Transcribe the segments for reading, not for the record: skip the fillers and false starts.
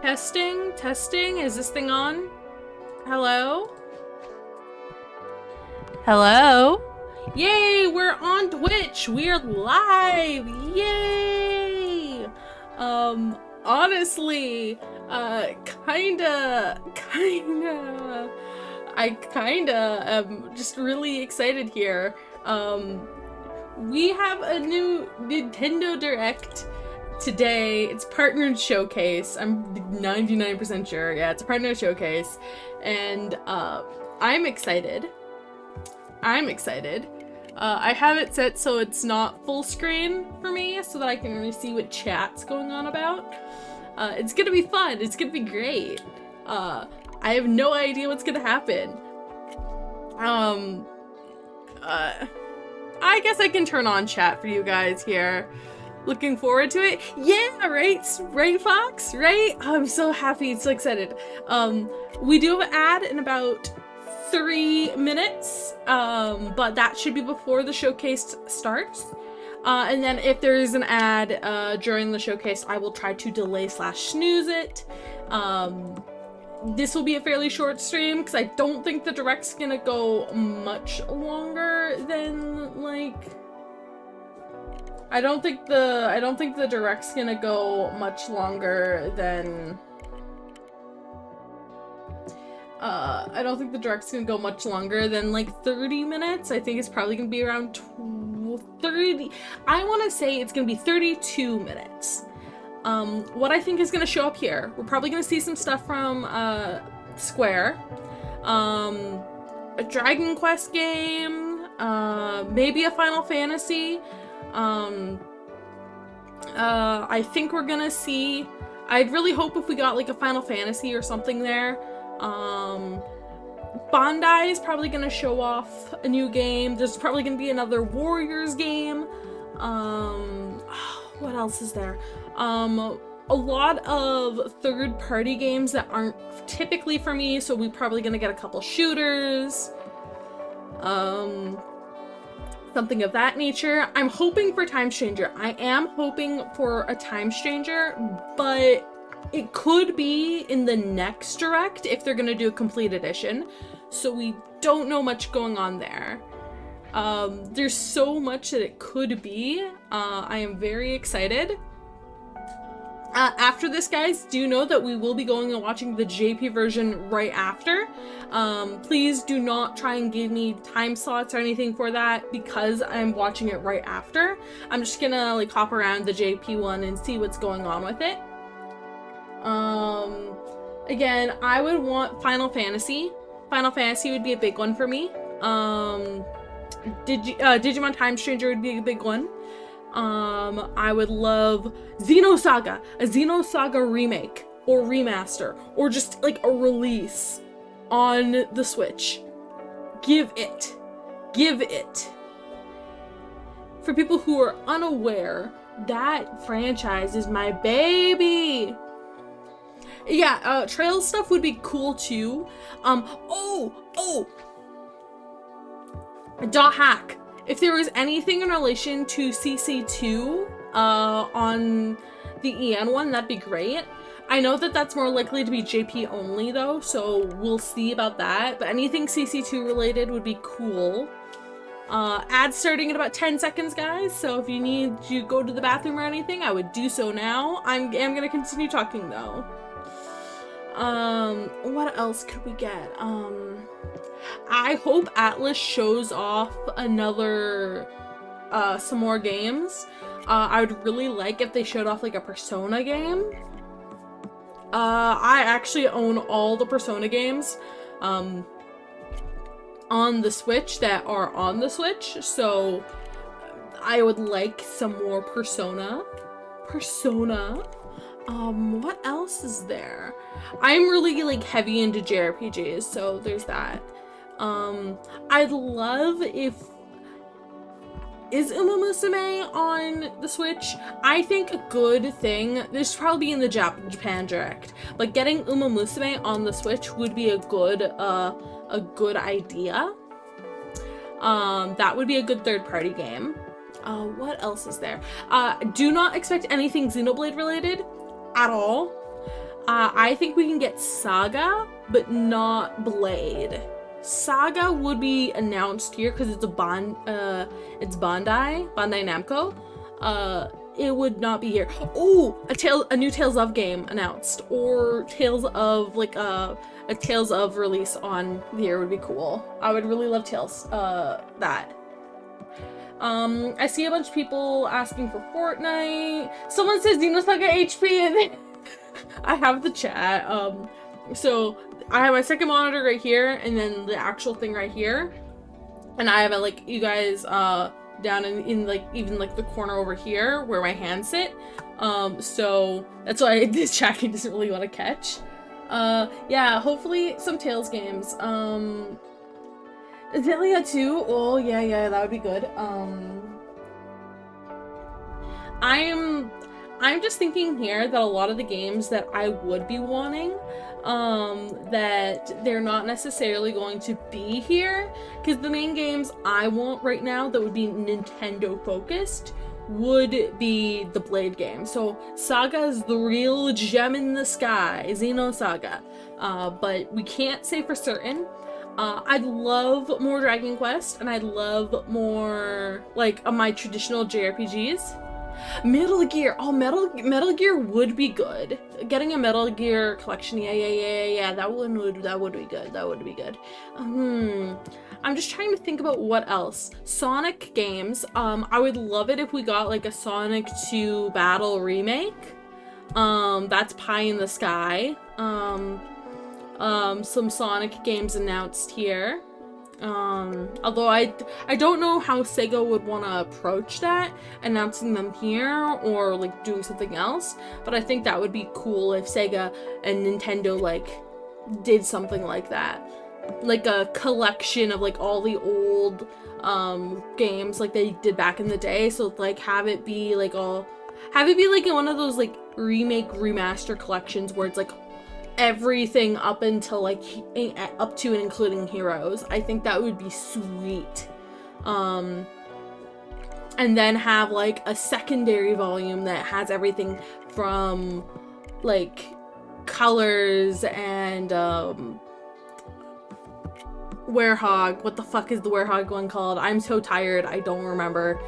Testing, testing. Is this thing on? Hello? Hello? Yay, we're on Twitch. We're live. Yay. Honestly, kinda, I kinda am just really excited here. We have a new Nintendo Direct today. It's partnered showcase. I'm 99% sure. Yeah, it's a partnered showcase. And I'm excited. I have it set so it's not full screen for me so that I can really see what chat's going on about. It's gonna be fun. It's gonna be great. I have no idea what's gonna happen. I guess I can turn on chat for you guys here. Looking forward to it. Yeah, right, Fox, right? Oh, I'm so happy, so excited. We do have an ad in about 3 minutes, but that should be before the showcase starts. And then if there is an ad during the showcase, I will try to delay / snooze it. This will be a fairly short stream because I don't think the direct's gonna go much longer than like. I don't think the direct's gonna go much longer than. I don't think the direct's gonna go much longer than like 30 minutes. I think it's probably gonna be around 30. I want to say it's gonna be 32 minutes. What I think is gonna show up here, we're probably gonna see some stuff from Square, a Dragon Quest game, maybe a Final Fantasy. I think we're gonna see. I'd really hope if we got like a Final Fantasy or something there. Bandai is probably gonna show off a new game. There's probably gonna be another Warriors game. What else is there? A lot of third-party games that aren't typically for me, so we're probably gonna get a couple shooters. Something of that nature. I'm hoping for Time Stranger. I am hoping for a Time Stranger, but it could be in the next Direct if they're gonna do a complete edition. So we don't know much going on there. There's so much that it could be. I am very excited. After this, guys, do know that we will be going and watching the JP version right after. Please do not try and give me time slots or anything for that because I'm watching it right after. I'm just gonna like hop around the JP one and see what's going on with it. Again, I would want Final Fantasy. Final Fantasy would be a big one for me. Digimon Time Stranger would be a big one. I would love Xenosaga, a Xenosaga remake or remaster or just like a release on the Switch. Give it. For people who are unaware, that franchise is my baby. Yeah, Trails stuff would be cool too. Dot hack. If there was anything in relation to CC2 on the EN one, that'd be great. I know that that's more likely to be JP only though, so we'll see about that. But anything CC2 related would be cool. Ads starting in about 10 seconds, guys. So if you need to go to the bathroom or anything, I would do so now. I am gonna continue talking though. What else could we get? I hope Atlas shows off another, some more games. I would really like if they showed off like a Persona game. I actually own all the Persona games, on the Switch that are on the Switch, so I would like some more Persona. What else is there? I'm really like heavy into JRPGs, so there's that. I'd love if is Uma Musume on the Switch? I think a good thing, this should probably be in the Japan Direct, but getting Uma Musume on the Switch would be a good idea. That would be a good third-party game. What else is there? Do not expect anything Xenoblade related at all. I think we can get Saga, but not Blade. Saga would be announced here because it's it's Bandai Namco. It would not be here. Oh, a new Tales of game announced, or Tales of like a Tales of release on here would be cool. I would really love Tales that. I see a bunch of people asking for Fortnite. Someone says Xenosaga HP. I have the chat. So I have my second monitor right here, and then the actual thing right here, and I have it like you guys down in like even like the corner over here where my hands sit. So that's why this tracking doesn't really want to catch. Yeah, hopefully some Tales games. Azalea 2? Oh yeah, that would be good. I'm just thinking here that a lot of the games that I would be wanting, that they're not necessarily going to be here, because the main games I want right now that would be Nintendo focused would be the Blade game. So Saga is the real gem in the sky, Xenosaga, but we can't say for certain. I'd love more Dragon Quest, and I'd love more like my traditional JRPGs. Metal Gear. Oh, Metal Gear would be good. Getting a Metal Gear collection. Yeah. That would be good. That would be good. I'm just trying to think about what else. Sonic games. I would love it if we got like a Sonic 2 Battle remake. That's pie in the sky. Some Sonic games announced here. Although I don't know how Sega would want to approach that, announcing them here or like doing something else, but I think that would be cool if Sega and Nintendo like did something like that, like a collection of like all the old games like they did back in the day. So like have it be like in one of those like remaster collections where it's like everything up until like up to and including Heroes. I think that would be sweet. And then have like a secondary volume that has everything from like Colors and Werehog. What the fuck is the Werehog one called? I'm so tired, I don't remember.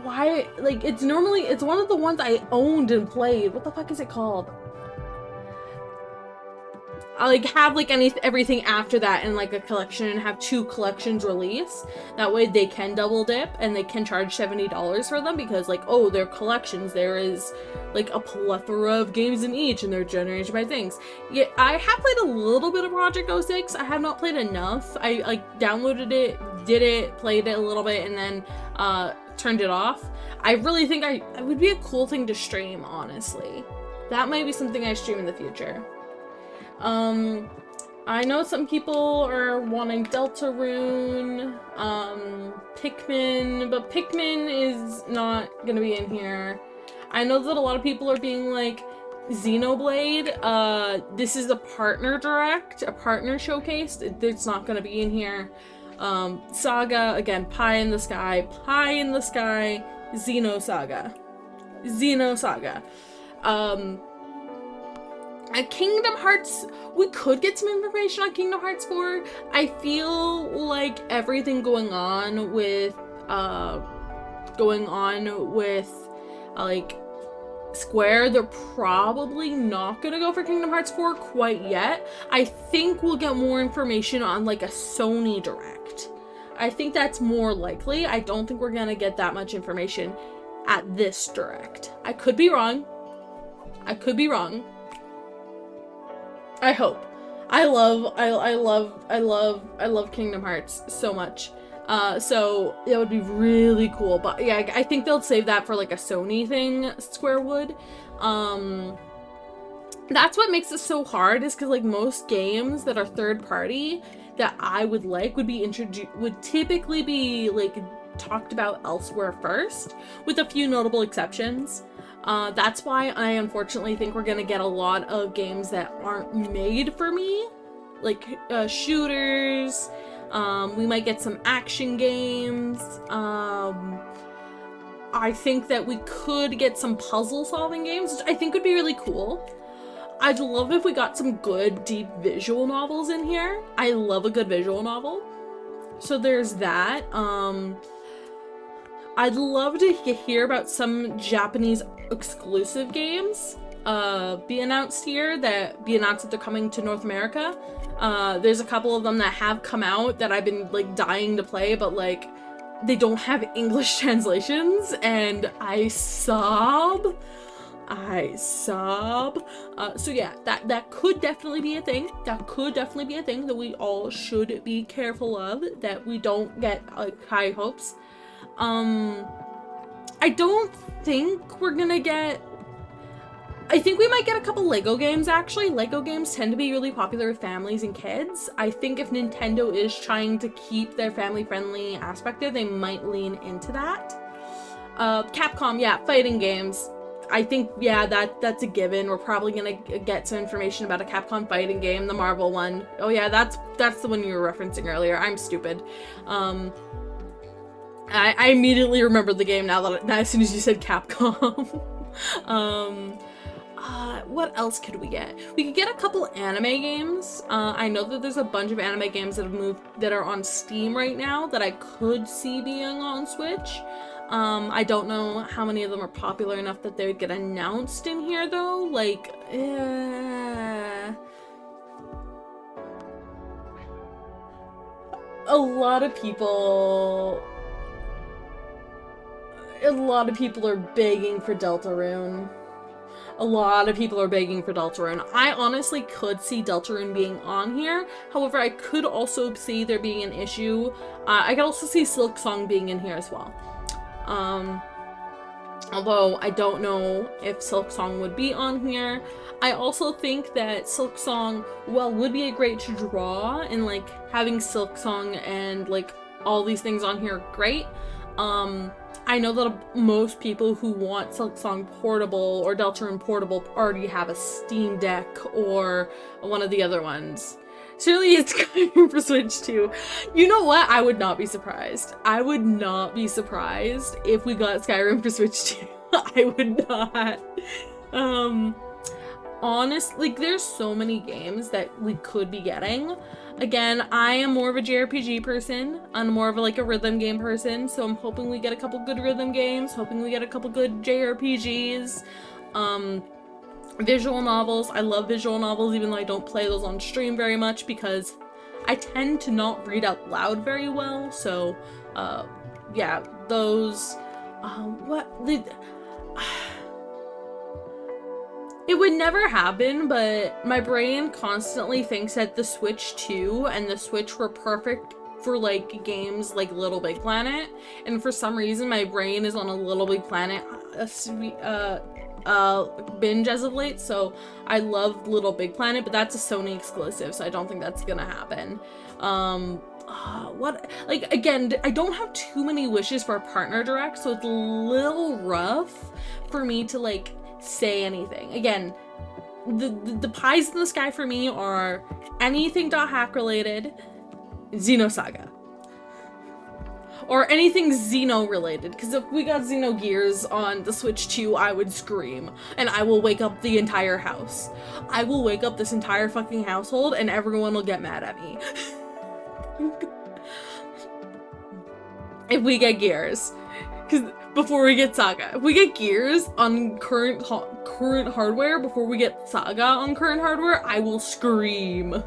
Why, like, it's one of the ones I owned and played. What the fuck is it called? I like have like everything after that in like a collection and have 2 collections release. That way they can double dip and they can charge $70 for them because like, oh, they're collections. There is like a plethora of games in each and they're generated by things. Yeah, I have played a little bit of Project 06. I have not played enough. I like downloaded it, did it, played it a little bit, and then turned it off. I really think it would be a cool thing to stream, honestly. That might be something I stream in the future. I know some people are wanting Deltarune, Pikmin, but Pikmin is not gonna be in here. I know that a lot of people are being like, Xenoblade, this is a partner direct, a partner showcase. It's not gonna be in here. Saga, again, pie in the sky, Xenosaga. Kingdom Hearts, we could get some information on Kingdom Hearts 4. I feel like everything going on with like Square, they're probably not gonna go for Kingdom Hearts 4 quite yet. I think we'll get more information on like a Sony Direct. I think that's more likely. I don't think we're gonna get that much information at this Direct. I could be wrong. I hope. I love Kingdom Hearts so much. So it would be really cool. But yeah, I think they'll save that for like a Sony thing, Square would. That's what makes it so hard, is because like most games that are third party that I would like would typically be like talked about elsewhere first, with a few notable exceptions. That's why I unfortunately think we're gonna get a lot of games that aren't made for me, like shooters. We might get some action games. I think that we could get some puzzle solving games, which I think would be really cool. I'd love if we got some good, deep visual novels in here. I love a good visual novel. So there's that. I'd love to hear about some Japanese exclusive games be announced here, that they're coming to North America. There's a couple of them that have come out that I've been like dying to play, but like they don't have English translations, and I sob. So yeah, that could definitely be a thing. That could definitely be a thing that we all should be careful of, that we don't get like high hopes. I don't think we're gonna get... I think we might get a couple Lego games, actually. Lego games tend to be really popular with families and kids. I think if Nintendo is trying to keep their family-friendly aspect there, they might lean into that. Capcom, yeah, fighting games. I think, yeah, that's a given. We're probably gonna get some information about a Capcom fighting game, the Marvel one. Oh yeah, that's the one you were referencing earlier. I'm stupid. I immediately remembered the game now as soon as you said Capcom. What else could we get? We could get a couple anime games. I know that there's a bunch of anime games that have moved, that are on Steam right now, that I could see being on Switch. I don't know how many of them are popular enough that they would get announced in here though. Like, a lot of people are begging for Deltarune. A lot of people are begging for Deltarune. I honestly could see Deltarune being on here. However, I could also see there being an issue. I could also see Silksong being in here as well. Although I don't know if Silksong would be on here. I also think that Silksong, well, would be a great draw, and like having Silksong and like all these things on here, great. I know that most people who want Silksong Portable or Deltarune Portable already have a Steam Deck or one of the other ones. Surely it's Skyrim for Switch too. You know what? I would not be surprised. I would not be surprised if we got Skyrim for Switch too. I would not. Honestly, like, there's so many games that we could be getting. Again, I am more of a JRPG person. I'm more of like a rhythm game person, so I'm hoping we get a couple good rhythm games, hoping we get a couple good JRPGs. Visual novels. I love visual novels, even though I don't play those on stream very much because I tend to not read out loud very well. So, yeah, those, it would never happen, but my brain constantly thinks that the Switch 2 and the Switch were perfect for like games like Little Big Planet, and for some reason my brain is on a Little Big Planet binge as of late, so I love Little Big Planet, but that's a Sony exclusive, so I don't think that's gonna happen. What, like, again, I don't have too many wishes for a partner direct, so it's a little rough for me to like say anything. Again, the pies in the sky for me are anything .hack related, Xenosaga, or anything Xeno related, because if we got Xenogears on the Switch 2, I would scream, and I will wake up the entire house. I will wake up this entire fucking household, and everyone will get mad at me. If we get Gears. Because before we get Saga. If we get Gears on current hardware before we get Saga on current hardware, I will scream.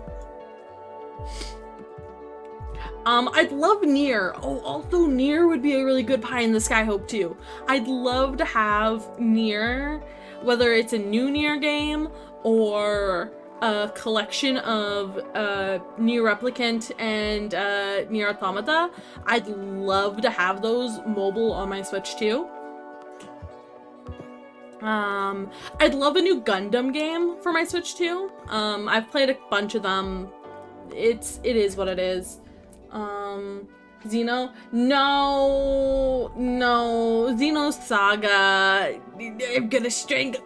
I'd love Nier. Oh, also Nier would be a really good pie in the sky hope too. I'd love to have Nier, whether it's a new Nier game or a collection of Nier Replicant and Nier Automata. I'd love to have those mobile on my Switch too. I'd love a new Gundam game for my Switch too. I've played a bunch of them. It is what it is. Xeno? No, Xenosaga. I'm gonna strangle.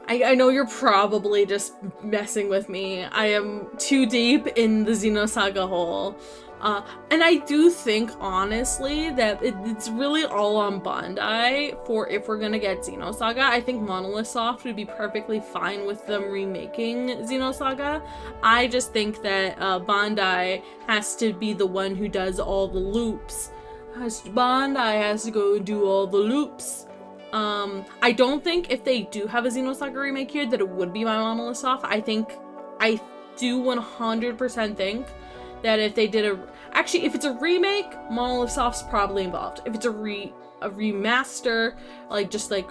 I know you're probably just messing with me. I am too deep in the Xenosaga hole. And I do think, honestly, that it's really all on Bandai for if we're gonna get Xenosaga. I think Monolith Soft would be perfectly fine with them remaking Xenosaga. I just think that Bandai has to be the one who does all the loops. Bandai has to go do all the loops. I don't think if they do have a Xenosaga remake here that it would be by Monolith Soft. I do 100% think that if they did actually, if it's a remake, Monolith Soft's probably involved. If it's a remaster, like just like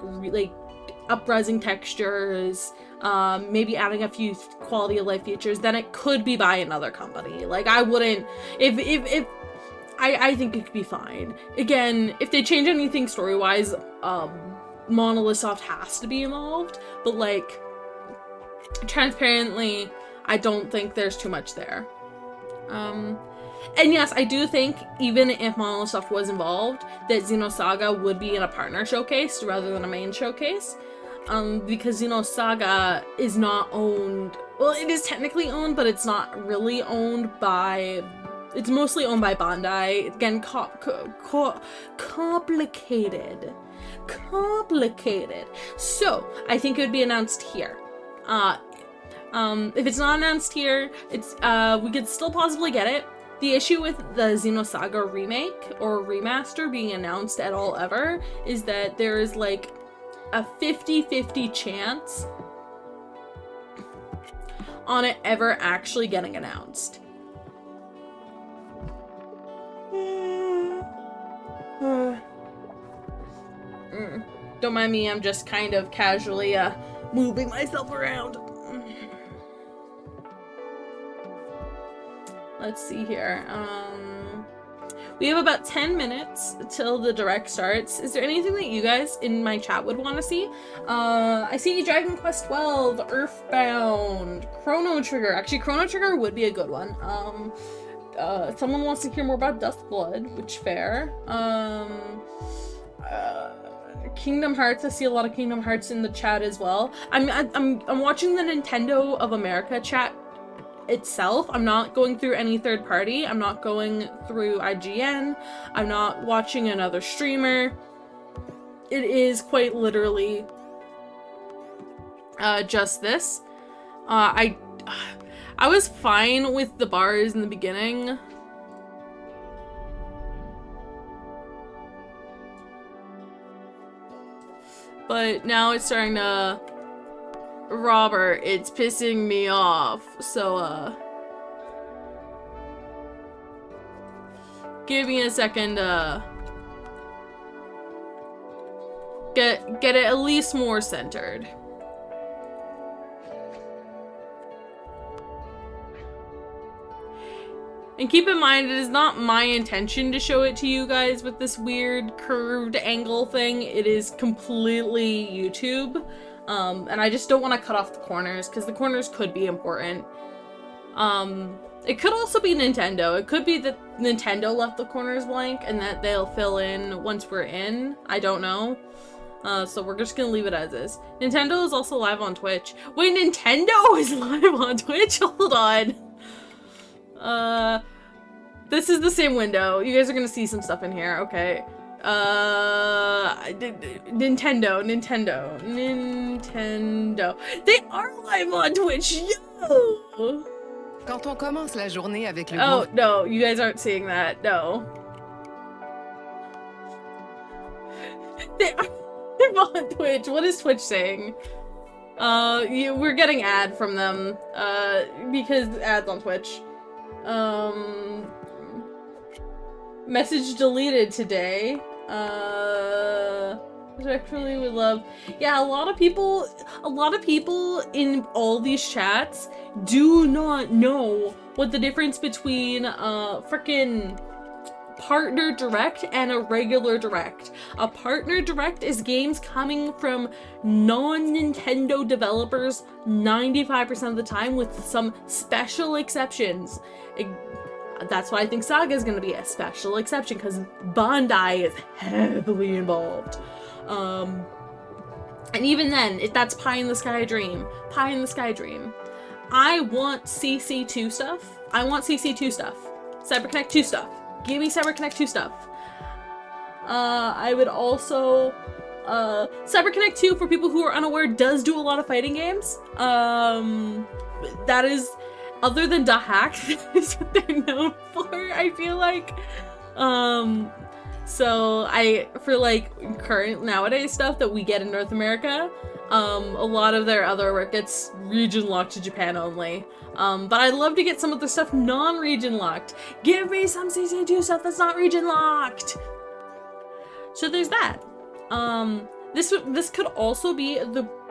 up-resing textures, maybe adding a few quality of life features, then it could be by another company. Like, I wouldn't, I think it could be fine. Again, if they change anything story-wise, Monolith Soft has to be involved, but like, transparently, I don't think there's too much there. And yes, I do think even if Monolith Soft was involved, that Xenosaga would be in a partner showcase rather than a main showcase. Because Xenosaga is not owned, well, it is technically owned, but it's not really owned by, it's mostly owned by Bandai. Again, complicated. So, I think it would be announced here. If it's not announced here, it's, we could still possibly get it. The issue with the Xenosaga remake or remaster being announced at all ever is that there is like a 50-50 chance on it ever actually getting announced. Don't mind me, I'm just kind of casually moving myself around. Let's see here. We have about 10 minutes till the direct starts. Is there anything that you guys in my chat would want to see? I see Dragon Quest 12, Earthbound, Chrono Trigger. Actually, Chrono Trigger would be a good one. Someone wants to hear more about Dustblood, which fair. Kingdom Hearts. I see a lot of Kingdom Hearts in the chat as well. I'm watching the Nintendo of America chat itself. I'm not going through any third party. I'm not going through IGN. I'm not watching another streamer. It is quite literally just this. I was fine with the bars in the beginning. But now it's starting to, Robert, it's pissing me off. So, give me a second, get it at least more centered. And keep in mind, it is not my intention to show it to you guys with this weird curved angle thing. It is completely YouTube. And I just don't want to cut off the corners, because the corners could be important. It could also be Nintendo. It could be that Nintendo left the corners blank and that they'll fill in once we're in. I don't know. So we're just gonna leave it as is. Nintendo is also live on Twitch. Wait, Nintendo is live on Twitch? Hold on. This is the same window. You guys are gonna see some stuff in here, okay. Nintendo. They are live on Twitch, yo! Quand on commence la journée avec le Oh, no, you guys aren't seeing that, no. They are live on Twitch. What is Twitch saying? We're getting ad from them, because ads on Twitch. Message deleted today. Actually would love. Yeah, a lot of people in all these chats do not know what the difference between frickin' partner direct and a regular direct. A partner direct is games coming from non-Nintendo developers 95% of the time, with some special exceptions. That's why I think Saga is going to be a special exception, because Bandai is heavily involved. And even then, that's pie in the sky dream. I want CC2 stuff. CyberConnect 2 stuff. Give me CyberConnect 2 stuff. I would also... CyberConnect 2, for people who are unaware, does do a lot of fighting games. That is... Other than Hack, that is what they're known for, I feel like. So for like current nowadays stuff that we get in North America, a lot of their other work gets region locked to Japan only. But I'd love to get some of the stuff non-region locked. Give me some CC2 stuff that's not region locked. So there's that. This could also be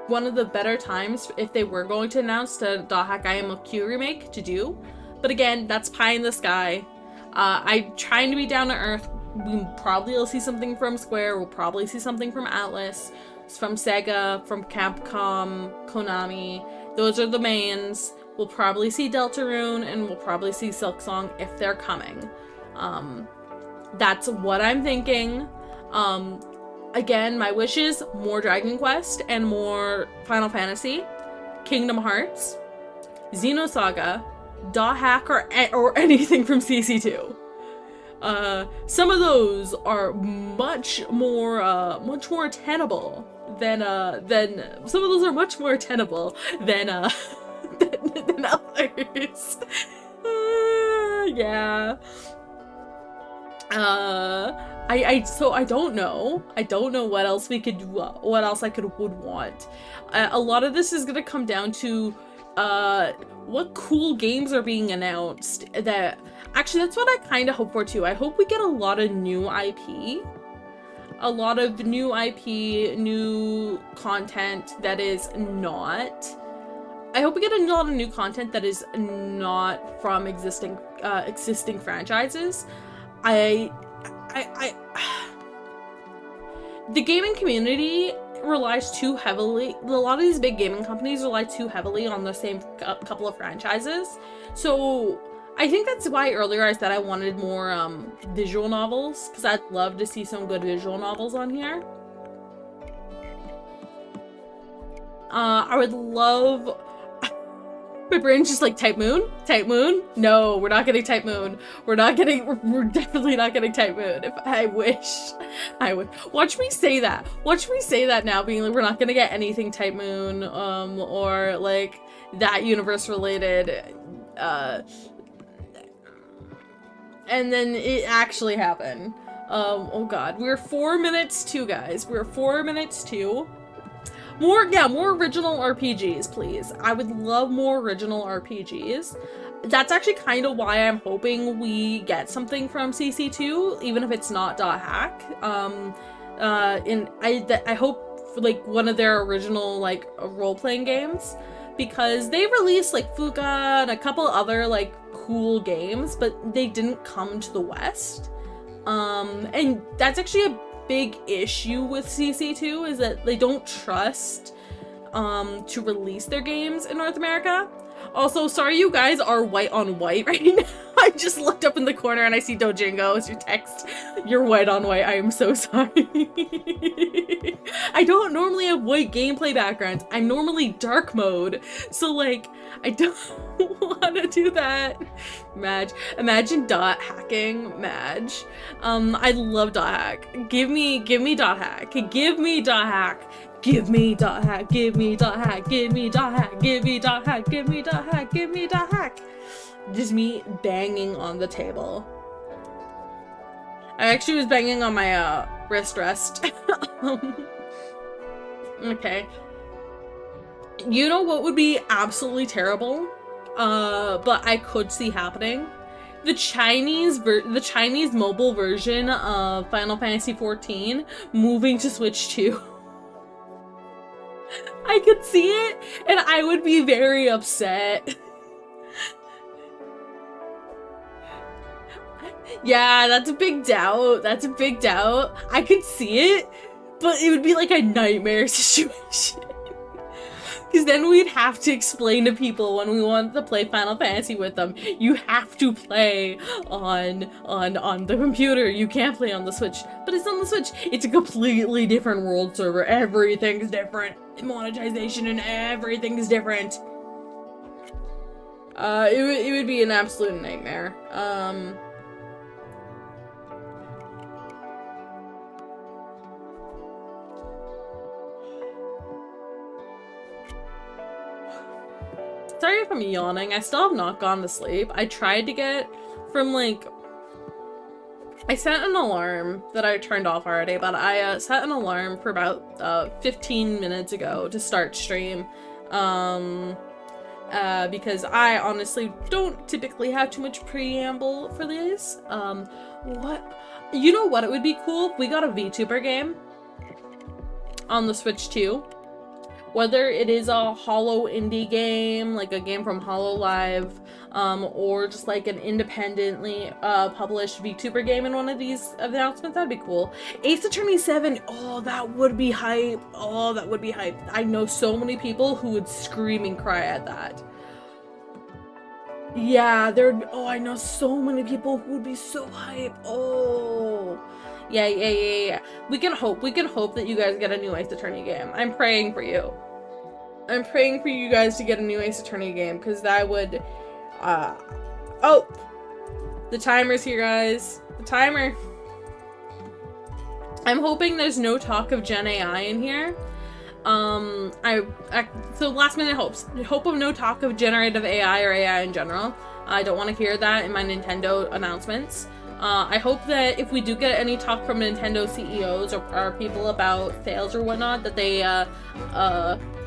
one of the better times if they were going to announce the .hack IMOQ remake to do. But again, that's pie in the sky. I'm trying to be down to earth. We probably will see something from Square. We'll probably see something from Atlas, from Sega, from Capcom, Konami. Those are the mains. We'll probably see Deltarune, and we'll probably see Silksong if they're coming. That's what I'm thinking. Again, my wish is more Dragon Quest and more Final Fantasy, Kingdom Hearts, Xenosaga, .hack, or anything from CC2. Some of those are much more attainable than some of those are much more attainable than than others. Yeah. So I don't know. I don't know what else we could do, what else would want. A lot of this is gonna come down to what cool games are being announced. Actually, that's what I kind of hope for too. I hope we get a lot of new IP. A lot of new IP, new content that is not... I hope we get a lot of new content that is not from existing franchises. The gaming community relies too heavily, a lot of these big gaming companies rely too heavily on the same couple of franchises. So I think that's why earlier I said I wanted more visual novels, because I'd love to see some good visual novels on here. I would love... My brain's just like, Type Moon? Type Moon? No, we're not getting Type Moon. We're definitely not getting Type Moon. I wish. Watch me say that. Watch me say that now, being like, we're not gonna get anything Type Moon, or like that universe related, and then it actually happened. Oh god, we're 4 minutes to, guys. We're 4 minutes to. More original RPGs, please. I would love more original RPGs. That's actually kind of why I'm hoping we get something from CC2, even if it's not .hack. I hope like one of their original like role-playing games, because they released like Fuka and a couple other like cool games, but they didn't come to the West. And that's actually a big issue with CC2, is that they don't trust to release their games in North America. Also, sorry you guys are white on white right now. I just looked up in the corner and I see Dojingo as your text. You're white on white. I am so sorry. I don't normally have white gameplay backgrounds. I'm normally dark mode. So like, I don't want to do that. Madge. Imagine hacking Madge. I love .hack. Give me .hack. Give me .hack. Give me .hack. Give me .hack. Give me .hack. Give me .hack. Give me .hack. Give me .hack. Give me .hack. Just me banging on the table. I actually was banging on my wrist rest. Okay. You know what would be absolutely terrible, but I could see happening? The Chinese mobile version of Final Fantasy XIV moving to Switch 2. I could see it, and I would be very upset. Yeah, that's a big doubt. That's a big doubt. I could see it, but it would be like a nightmare situation. Because then we'd have to explain to people when we want to play Final Fantasy with them, you have to play on the computer. You can't play on the Switch. But it's on the Switch. It's a completely different world server. Everything's different. Monetization and everything's different. It would be an absolute nightmare. Sorry if I'm yawning. I still have not gone to sleep. I tried to get from, like... I set an alarm that I turned off already, but I set an alarm for about 15 minutes ago to start stream. Because I honestly don't typically have too much preamble for this. You know what? It would be cool if we got a VTuber game on the Switch too. Whether it is a Hollow indie game, like a game from HoloLive, or just like an independently published VTuber game in one of these announcements, that'd be cool. Ace Attorney 7, oh, that would be hype. Oh, that would be hype. I know so many people who would scream and cry at that. Yeah, I know so many people who would be so hype. Oh. Yeah. We can hope that you guys get a new Ace Attorney game. I'm praying for you. I'm praying for you guys to get a new Ace Attorney game, because that would, oh! The timer's here, guys. The timer. I'm hoping there's no talk of Gen AI in here. So last minute hopes. Hope of no talk of generative AI or AI in general. I don't want to hear that in my Nintendo announcements. I hope that if we do get any talk from Nintendo CEOs or people about sales or whatnot, that they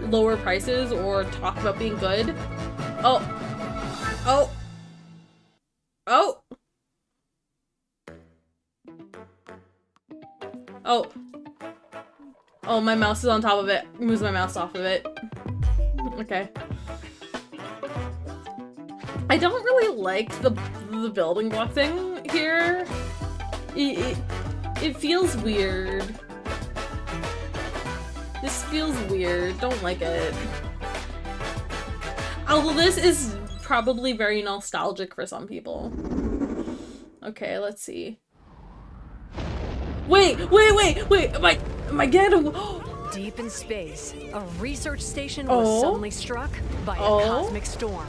lower prices or talk about being good. Oh, my mouse is on top of it. Moves my mouse off of it. Okay. I don't really like the building block thing here. It feels weird. This feels weird. Don't like it. Although this is probably very nostalgic for some people. Okay, let's see. Wait! Am I getting? Deep in space, a research station was suddenly struck by a cosmic storm.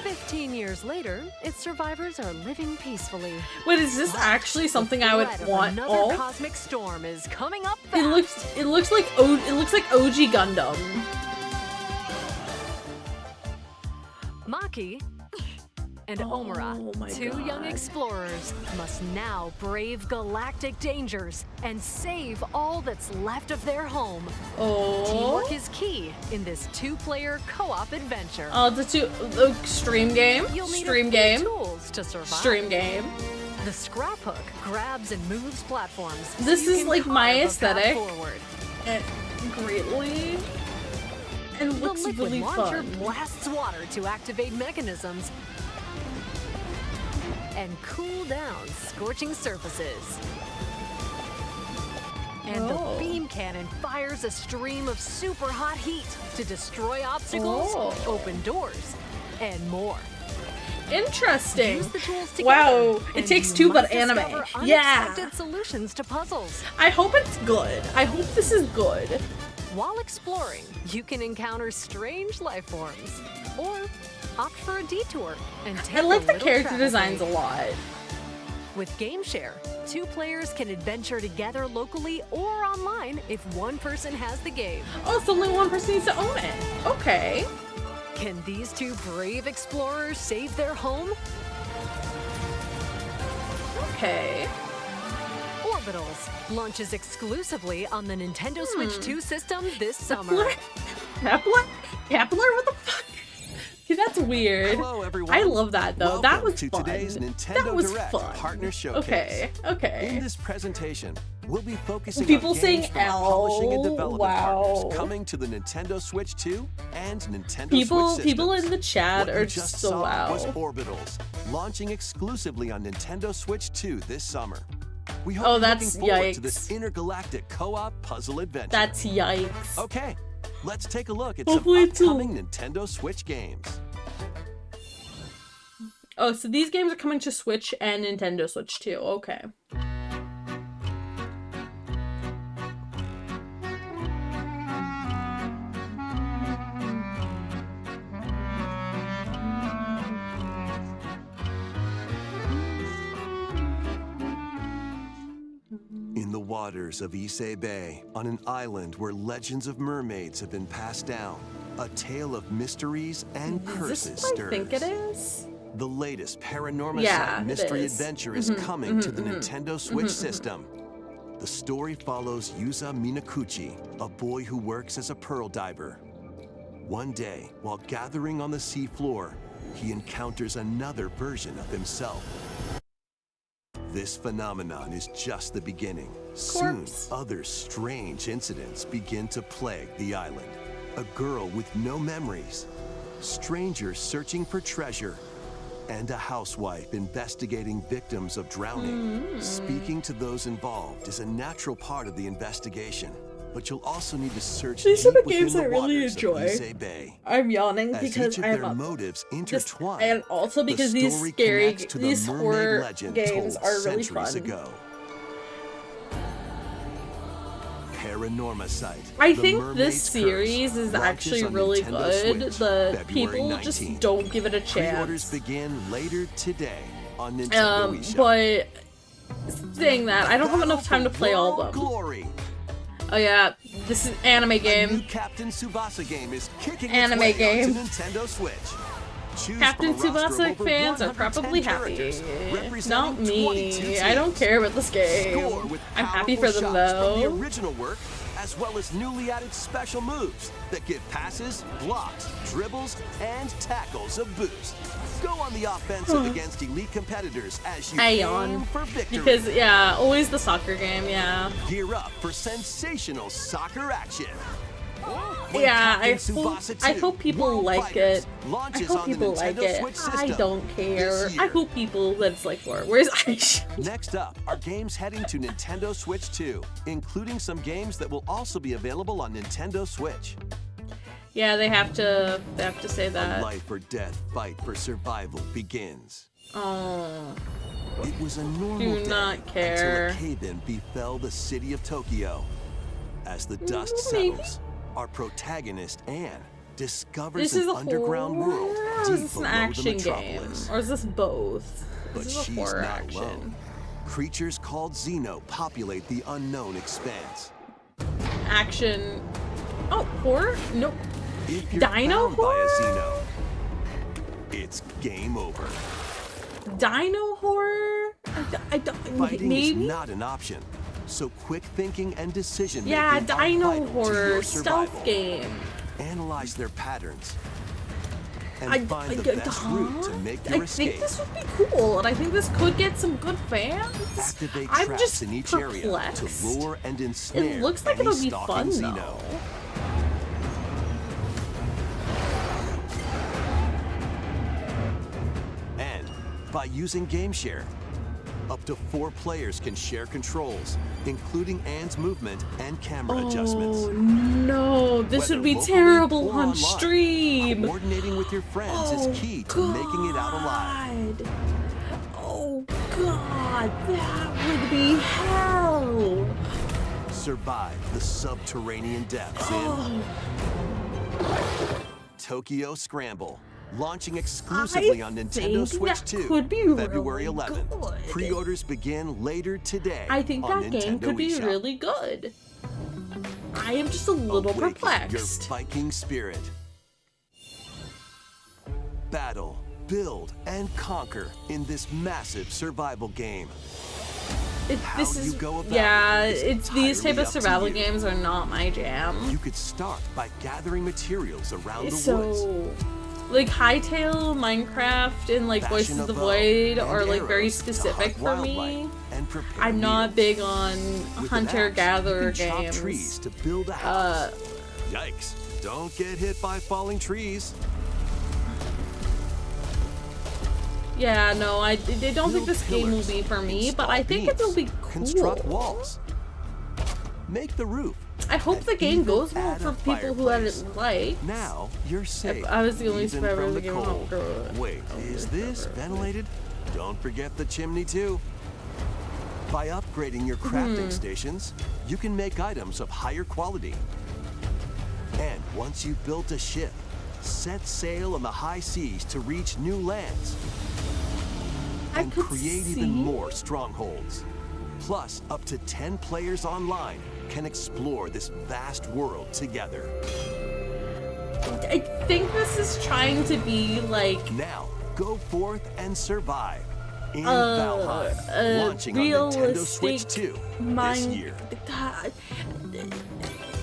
15 years later, its survivors are living peacefully. Wait, is this actually something I would want? Another cosmic storm is coming up fast. It looks like OG Gundam. Maki and Omura, two young explorers, must now brave galactic dangers and save all that's left of their home. Teamwork is key in this two-player co-op adventure. The stream game. You'll need tools to survive. Stream game. The scrap hook grabs and moves platforms. This is like my aesthetic. Forward. Greatly. And looks really fun. The liquid launcher blasts water to activate mechanisms and cool down scorching surfaces. And the beam cannon fires a stream of super hot heat to destroy obstacles, open doors, and more. Interesting. Use the tools together, wow, it takes two but anime. Yeah. Unexpected solutions to puzzles. I hope it's good. I hope this is good. While exploring, you can encounter strange life forms, or opt for a detour and take I like the character designs a lot. With GameShare, two players can adventure together locally or online if one person has the game. Oh, so only one person needs to own it. Okay. Can these two brave explorers save their home? Okay. Orbitals launches exclusively on the Nintendo Switch 2 system this summer. Kepler? What the fuck? Okay, that's weird. Hello, everyone. I love that though. Welcome that was to fun. Today's Nintendo that was Direct fun. Partner Showcase. Okay. In this presentation, we'll be focusing People on games saying from our publishing and L. development Wow. partners coming to the Nintendo Switch 2 and Nintendo Switch systems. People in the chat what are you just just so saw wow. was Orbitals, launching exclusively on Nintendo Switch 2 this summer. We hope you're that's looking forward to yikes. this intergalactic co-op puzzle adventure. That's yikes. Okay, let's take a look at Hopefully some upcoming Nintendo Switch games. Oh, so these games are coming to Switch and Nintendo Switch too. Okay. waters of Issei Bay, on an island where legends of mermaids have been passed down, a tale of mysteries and curses stirs. I think it is. The latest Paranorma mystery adventure is coming to the Nintendo Switch system. The story follows Yuza Minakuchi, a boy who works as a pearl diver. One day, while gathering on the seafloor, he encounters another version of himself. This phenomenon is just the beginning. Soon, other strange incidents begin to plague the island. A girl with no memories, strangers searching for treasure, and a housewife investigating victims of drowning. Speaking to those involved is a natural part of the investigation, but you'll also need to search these deep are the within games the I really waters enjoy. of Issei Bay. I'm yawning As because each of their motives intertwine, and also because the these story scary, connects to the these mermaid horror legend games told are really centuries fun. ago. Paranorma Site. I think this series is actually really good. The people just don't give it a chance. Pre-orders begin later today on Nintendo eShop. But saying that, I don't have enough time to play all of them. Glory. Oh yeah, this is anime A game. new Captain Tsubasa game is kicking Anime its way game. onto Nintendo Switch. Choose Captain from a roster of Tsubasa over fans are 110 probably happy. characters, Not representing 22 me. I don't teams. care about this game. Score with I'm happy for powerful them shots from the though. original work, as well as newly added special moves that give passes, blocks, dribbles, and tackles a boost. Go on the offensive against elite competitors as you aim for victory. Because yeah, always the soccer game, yeah. Gear up for sensational soccer action. Yeah, I hope people like it. I hope people like it. I don't care. I hope people that it's like for. Where's Aisha? Next up are games heading to Nintendo Switch 2, including some games that will also be available on Nintendo Switch. Yeah, they have to say that. A life or death fight for survival begins. Oh. It was a normal Do day not care. until a cave-in befell the city of Tokyo. As the dust settles, our protagonist Anne discovers an underground world or deep is this an below action the game? metropolis. Or is this both? But This is a she's horror not action. alone. Creatures called Xeno populate the unknown expanse. Action. Oh, horror? Nope. If you're Dino found by horror? a Xeno, it's game over. Dino horror? Fighting maybe? is not an option. So quick thinking and decision making Yeah, are dino vital to horror, your stealth survival. game. Analyze their patterns and find the best route to make your I escape. think this would be cool, and I think this could get some good fans. Activate I'm traps just in each perplexed. area to lure and ensnare It looks like any it'll be stalking fun Xeno. though. And by using GameShare, up to 4 players can share controls, including Anne's movement and camera adjustments. Oh no, this Whether would be locally terrible or on online, stream. Coordinating with your friends is key to making it out alive. Oh god, that would be hell. Survive the subterranean depths in Tokyo Scramble. Launching exclusively on Nintendo Switch that 2, could be February really 11th. good. Pre-orders begin later today. I think on that game Nintendo could be eShop. really good. I am just a little Awaken perplexed. your Viking spirit. Battle, build, and conquer in this massive survival game. This you is go about yeah. it is It's these type entirely of up to survival you. games are not my jam. You could start by gathering materials around the woods. So, like Hightail, Minecraft, and like Voices Fashion a of the bow Void and are like very arrows to specific hunt for me. wildlife and prepare I'm not meals. big on With an hunter-gatherer axe, you can chop games. trees to build a house. Yikes! Don't get hit by falling trees. Yeah, no, I don't think Build this game will pillars, be for me, but install I think it will be beams, cool. Construct walls. Make the roof. I hope and the game even goes well add for a people who had it fireplace. liked. Now you're safe. I was the only even survivor from of the the game. cold. Oh, God. Wait, is this ventilated? Don't forget the chimney too. By upgrading your crafting stations, you can make items of higher quality. And once you've built a ship, set sail on the high seas to reach new lands and could create see- even more strongholds. Plus, up to 10 players online can explore this vast world together. I think this is trying to be like... Now, go forth and survive in Valheim, launching on Nintendo Switch 2 this year.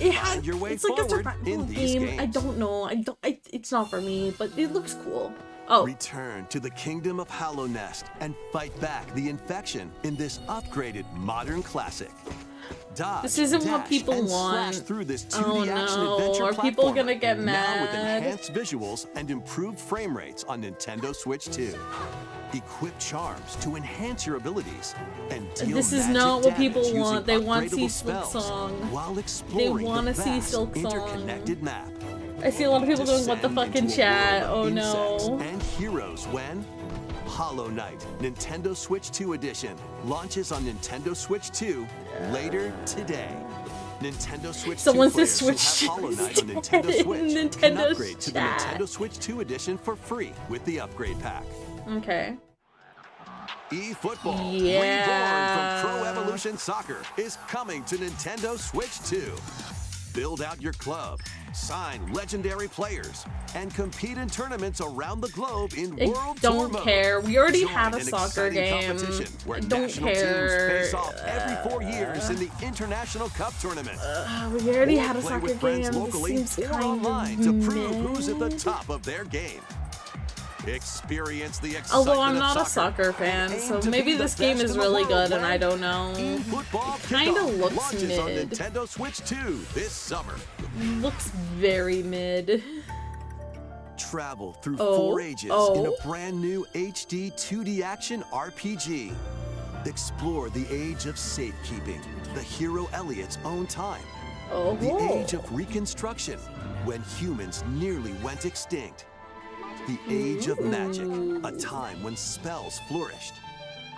It's like a survival game. I don't know. It's not for me, but it looks cool. Oh. Return to the kingdom of Hallownest and fight back the infection in this upgraded modern classic. Dodge, this isn't what people want. Through this 2D action adventure are people gonna get mad? Now with enhanced visuals and improved frame rates on Nintendo Switch 2. Equip charms to enhance your abilities and deal this is not what people want. They want to see Silk Song. While exploring to see Silk Song. Interconnected map. I see a lot of people going, what the fuck in chat? Oh no. And heroes when Hollow Knight Nintendo Switch 2 edition launches on Nintendo Switch 2 later today. Nintendo Switch 2 players Switch will have Hollow Knight on Nintendo Switch can upgrade to the Nintendo Switch 2 edition for free with the upgrade pack. Okay. eFootball, reborn from Pro Evolution Soccer, is coming to Nintendo Switch 2. Build out your club, sign legendary players, and compete in tournaments around the globe in World Tour mode. Don't care. We already have a Join an soccer game. Where Don't national care. teams face off every 4 years in the International Cup tournament. We already had a play soccer with friends game. locally This seems or kind online of to prove who's at the top of their game. Experience the excitement. Although I'm not a soccer fan, so maybe this game is really good and I don't know. It kind of looks mid. On Nintendo Switch 2 this summer. Looks very mid. Travel through 4 ages in a brand new HD 2D action RPG. Explore the age of safekeeping, the hero Elliot's own time. The age of reconstruction, when humans nearly went extinct. The age of magic, a time when spells flourished.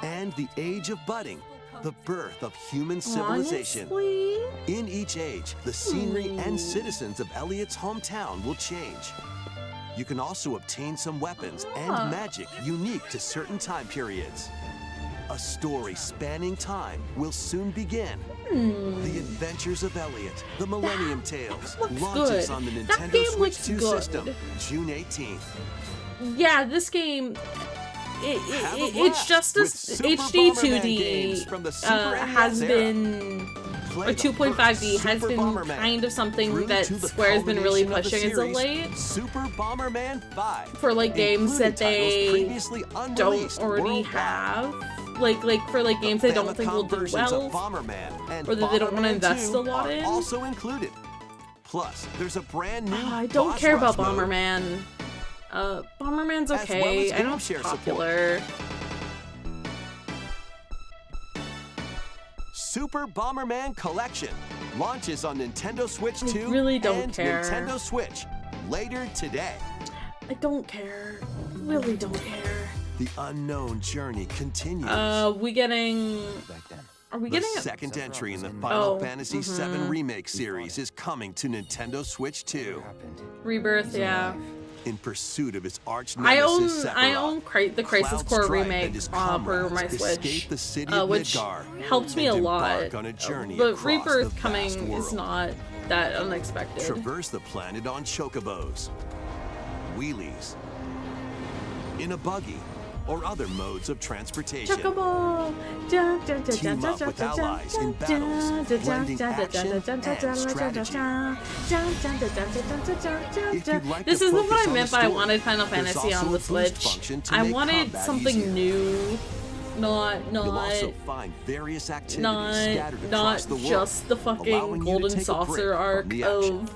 And the age of budding, the birth of human civilization. Honestly? In each age, the scenery and citizens of Elliot's hometown will change. You can also obtain some weapons and magic unique to certain time periods. A story spanning time will soon begin. The Adventures of Elliot, the Millennium Tales, launches on the Nintendo Switch 2 system, June 18th. Yeah, this game, it's just a HD 2D has been, or 2.5D has been kind of something that Square's been really pushing as of late. Super Bomberman 5 for like games that they don't already have. Like for like games they don't think will do well, or that they don't want to invest a lot in. Also included. Plus, there's a brand new. I don't care about Bomberman. Bomberman's okay. I know it's popular. Super Bomberman Collection launches on Nintendo Switch 2 really don't and care. Nintendo Switch later today. I don't care. Really don't care. The unknown journey continues. Are we getting the second entry in the Final Fantasy VII Remake series is coming to Nintendo Switch 2. Rebirth, yeah. In pursuit of its arch nemesis I own the Crisis Core remake for my Switch, which helped me a lot. But Rebirth coming is not that unexpected. Traverse the planet on chocobos, wheelies, in a buggy, or other modes of transportation. Chocobo! Team up with allies in battles, blending action and strategy. This isn't what I meant by I wanted Final Fantasy on the Switch. I wanted something new, not just the fucking Golden Saucer arc of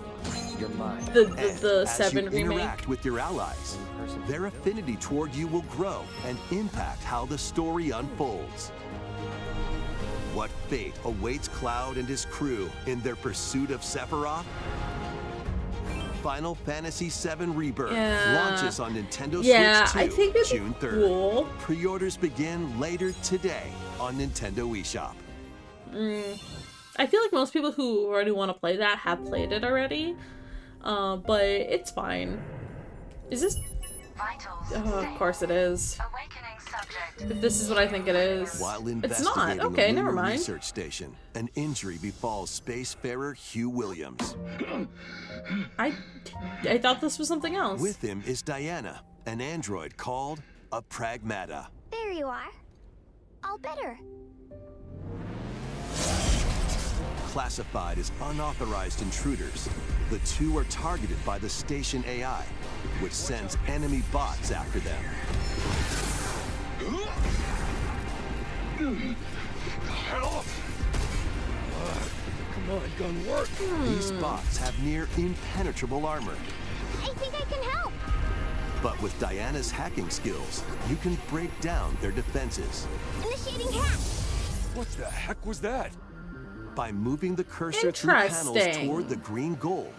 the 7 remake. Interact with your allies. Their affinity toward you will grow and impact how the story unfolds. What fate awaits Cloud and his crew in their pursuit of Sephiroth? Final Fantasy VII Rebirth launches on Nintendo Switch 2 June 3rd. Cool. Pre-orders begin later today on Nintendo eShop. I feel like most people who already want to play that have played it already, but it's fine. Is this? Of course it is. Awakening subject If this is what I think it is. While It's not. investigating Okay, a never lunar mind. research station, an injury befalls spacefarer Hugh Williams. I thought this was something else. With him is Diana, an android called a Pragmata. There you are. All better. Classified as unauthorized intruders, the two are targeted by the station AI, which sends enemy bots after them. Help! Come on, gun work. These bots have near impenetrable armor. I think I can help. But with Diana's hacking skills, you can break down their defenses. Initiating hack. What the heck was that? By moving the cursor through panels Interesting. toward the green goal,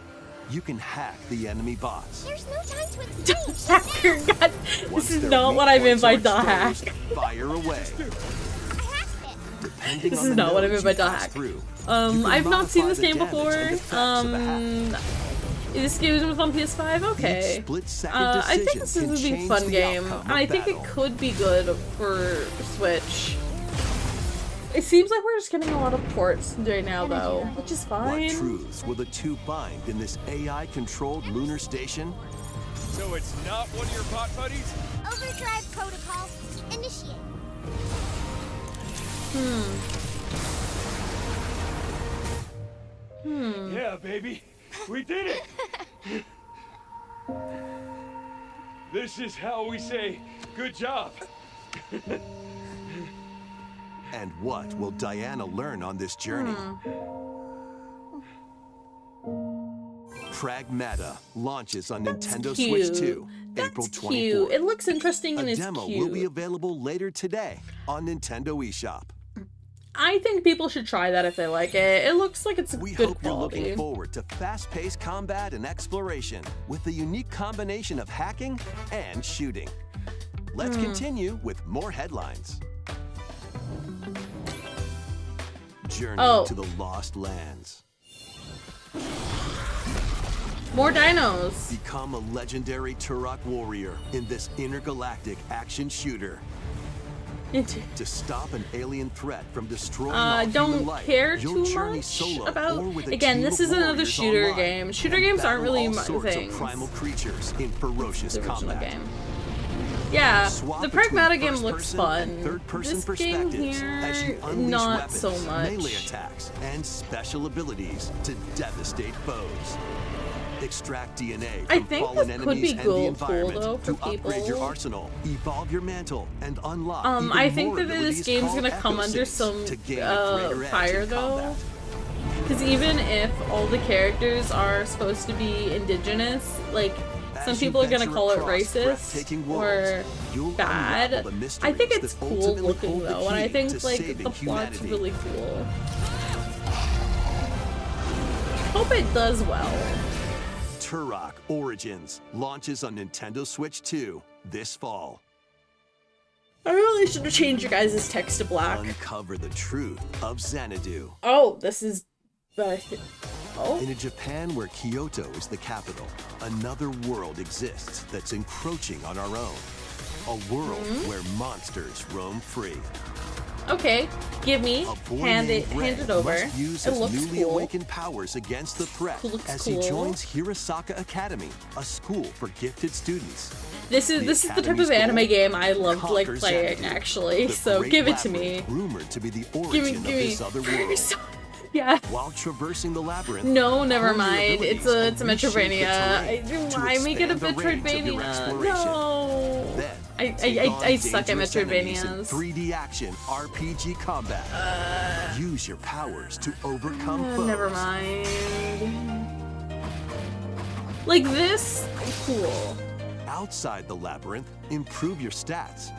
you can hack the enemy bots. There's no time to explain. Hacker, God, Once this is their not weak what I meant points by are the hack. exposed, fire away. I hacked it. Depending This on is the not what I nodes meant by you the pass hack. through, you can I've not seen modify this the game damage before. and effects of a hack. This game was on PS5. Okay. Each split-second I think decision this can would be a change fun the game. outcome of I think it battle. could be good for Switch. It seems like we're just getting a lot of ports right now, though, which is What fine. truths will the two find in this AI-controlled lunar station? So it's not one of your bot buddies? Overdrive protocol. Initiate. Yeah, baby. We did it! This is how we say, good job. And what will Diana learn on this journey? Pragmata launches on Nintendo cute. Switch 2, That's April 24th. cute. It looks interesting and A it's demo cute. will be available later today on Nintendo eShop. I think people should try that if they like it. It looks like it's a We good hope you're quality. looking forward to fast-paced combat and exploration with a unique combination of hacking and shooting. Let's continue with more headlines. Journey to the Lost Lands. More dinos. Become a legendary Turok warrior in this intergalactic action shooter. To stop an alien threat from destroying all human Don't life, care you'll too journey much solo about. or with a Again, team this of is another warriors shooter online game. Shooter and games aren't battle really all my sorts things. of primal creatures in ferocious The original combat. game. Yeah, Swap the between Pragmata game looks first-person fun. and third-person This game perspectives as you here, unleash not weapons, so much. melee attacks, and special abilities to devastate foes. Extract DNA I from think fallen this could enemies be and the cool, environment though, for to upgrade your people. arsenal, evolve your mantle, and unlock even I think more that this abilities game's called gonna come under echo some saves to gain a greater edge fire in though. combat. Because even if all the characters are supposed to be indigenous, like some As you people are gonna venture call it across racist breathtaking or worlds, you'll bad. unravel the I mysteries think it's that cool ultimately looking hold the though, and I key think to like saving the plot's humanity. really cool. Hope it does well. Turok Origins launches on Nintendo Switch 2 this fall. I really should have changed your guys' text to black. Uncover the truth of Xanadu. Oh, this is. Oh. In a Japan where Kyoto is the capital, another world exists that's encroaching on our own. A world where monsters roam free. Okay, give me. A boy Hand named it Red over. must use It his looks newly cool. awakened powers against the threat It looks as cool. he joins Hirosaka Academy, a school for gifted students. This is the type of Academy's anime goal? game I loved like Conquer playing Xanadu, actually. the So great give it to me. labyrinth rumored to be the Give origin me. of this other world. Yeah. While traversing the labyrinth, No, never hone your mind. It's a abilities and reshape the Metroidvania. terrain to Why make it a expand the range of your Metroidvania? exploration. No. Then, I suck at dangerous enemies in Metroidvanias. 3D action RPG combat. Use your powers to overcome foes. Never mind. Like this, cool. Outside the labyrinth, improve your stats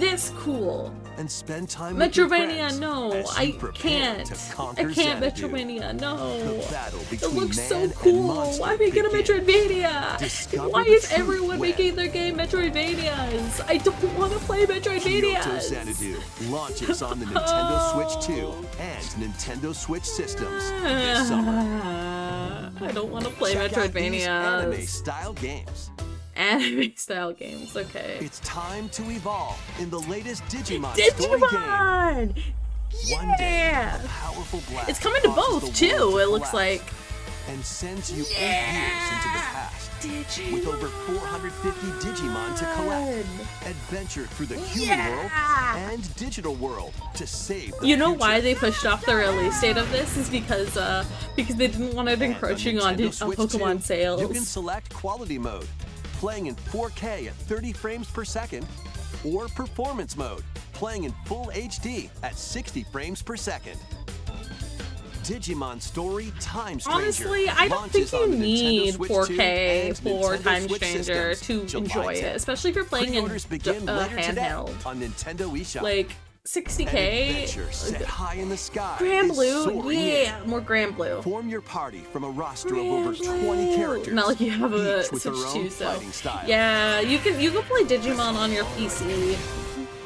This cool. and spend time with your Metroidvania, friends no, as I you prepare can't. to I conquer can't Xanadu. Metroidvania, no. The battle It between looks man so and cool. monster Why make it a begins. Metroidvania? Discover Why the is truth everyone when making their game Metroidvanias? I don't want to play Kyoto Metroidvanias. Xanadu launches on the Nintendo Switch 2 and Nintendo Switch systems this summer. I don't want to play Check out these Metroidvanias. anime-style games. Anime-style games, okay. It's time to evolve in the latest Digimon story game. One day, a powerful blast it's coming to both, too, it looks like. And sends you 8 years into the past. Digimon. With over 450 Digimon to collect. Adventure through the human world and digital world to save the You know future. why they pushed off the release date of this is because they didn't want it encroaching on Pokemon 2, sales. You can select quality mode, playing in 4K at 30 frames per second, or performance mode, playing in full HD at 60 frames per second. Digimon Story Time Stranger. Honestly, I don't think you need 4K for Time Stranger to enjoy it, especially if you're playing in handheld. On Nintendo eShop. Like 60K. Set high in the sky. Grand Blue, yeah, more Grand Blue. Form your party from a roster of over 20 characters. Not like you have a each with their Switch own 2, so fighting style. yeah, you can play Digimon on your PC.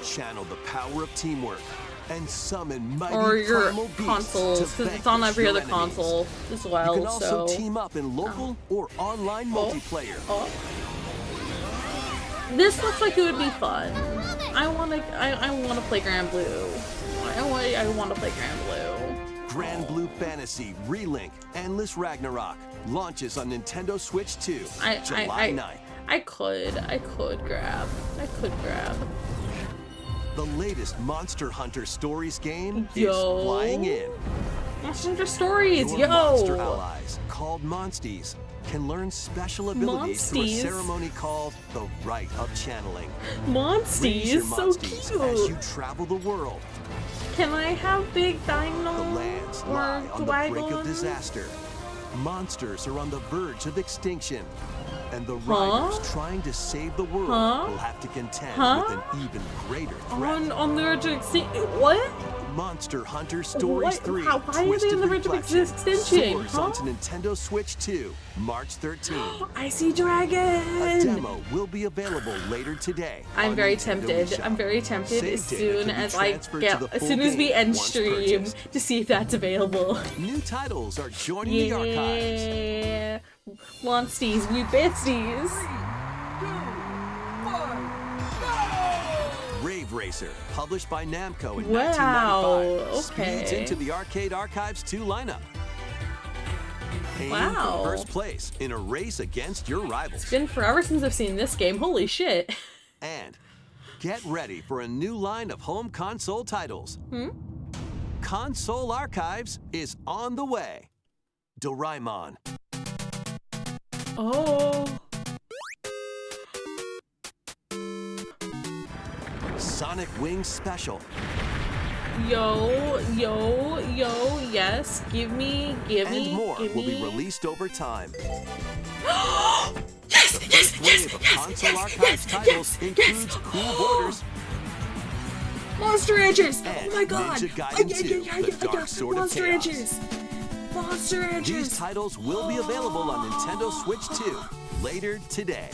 Channel the power of teamwork and summon mighty or your primal beasts consoles, to because it's on vanquish every your other enemies. console as well. You can also so team up in local or online multiplayer. This looks like it would be fun. I wanna play Grand Blue. I wanna play Grand Blue. Grand Blue Fantasy Relink Endless Ragnarok launches on Nintendo Switch 2 July 9th. I could grab. The latest Monster Hunter Stories game is Yo. flying in. Monster Hunter Stories, Your monster yo! allies, called Monsties, can learn special abilities through a Monsties? ceremony called the Rite of Channeling. Raise Monsties, your so Monsties as you cute! travel the world. Can I have Big Dino? The lands or lie on the brink of Dwagon? disaster. Monsters are on the verge of extinction. And the riders trying to save the world will have to contend with an even greater threat. On the verge of extinction? What? Monster Hunter Stories 3 Why are they Twisted on the verge of Reflection extinction? soars onto Nintendo Switch 2 March 13th. I see A dragon! demo will be available later today. I'm on very Nintendo tempted. eShop. I'm very tempted Save as data soon can be as transferred to the full we game end once stream purchased. to see if that's available. New titles are joining the archives. Yeah. Monsties, we besties. Rave Racer, published by Namco in Wow, 1995, speeds okay. into the Arcade Archives 2 lineup. Aim Wow. for first place in a race against your rivals. It's been forever since I've seen this game. Holy shit. And get ready for a new line of home console titles. Console Archives is on the way. Doraemon. Oh. Sonic Wings Special. Yo, yes. Give me. And more give will me. be released over time. Yes, The first wave of console archives titles includes Cool Borders Monster Ranchers! and Oh my god! Ninja Gaiden 2, The Dark Sword of Monster Chaos. Ranchers! Monster Ranchers! These titles will be available on Nintendo Switch 2 later today.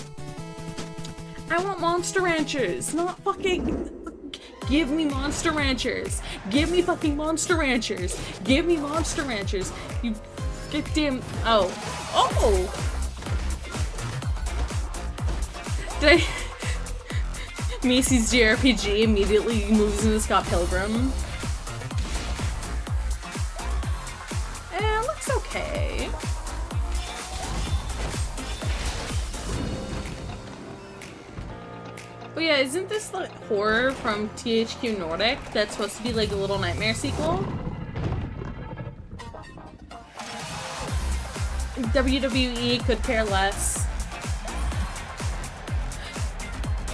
I want Monster Ranchers, not fucking. Give me Monster Ranchers! Give me fucking Monster Ranchers! Give me Monster Ranchers! You goddamn. Oh. Did I. Macy's JRPG immediately moves into Scott Pilgrim. It looks okay. Oh yeah, isn't this like horror from THQ Nordic that's supposed to be like a Little Nightmare sequel? WWE could care less.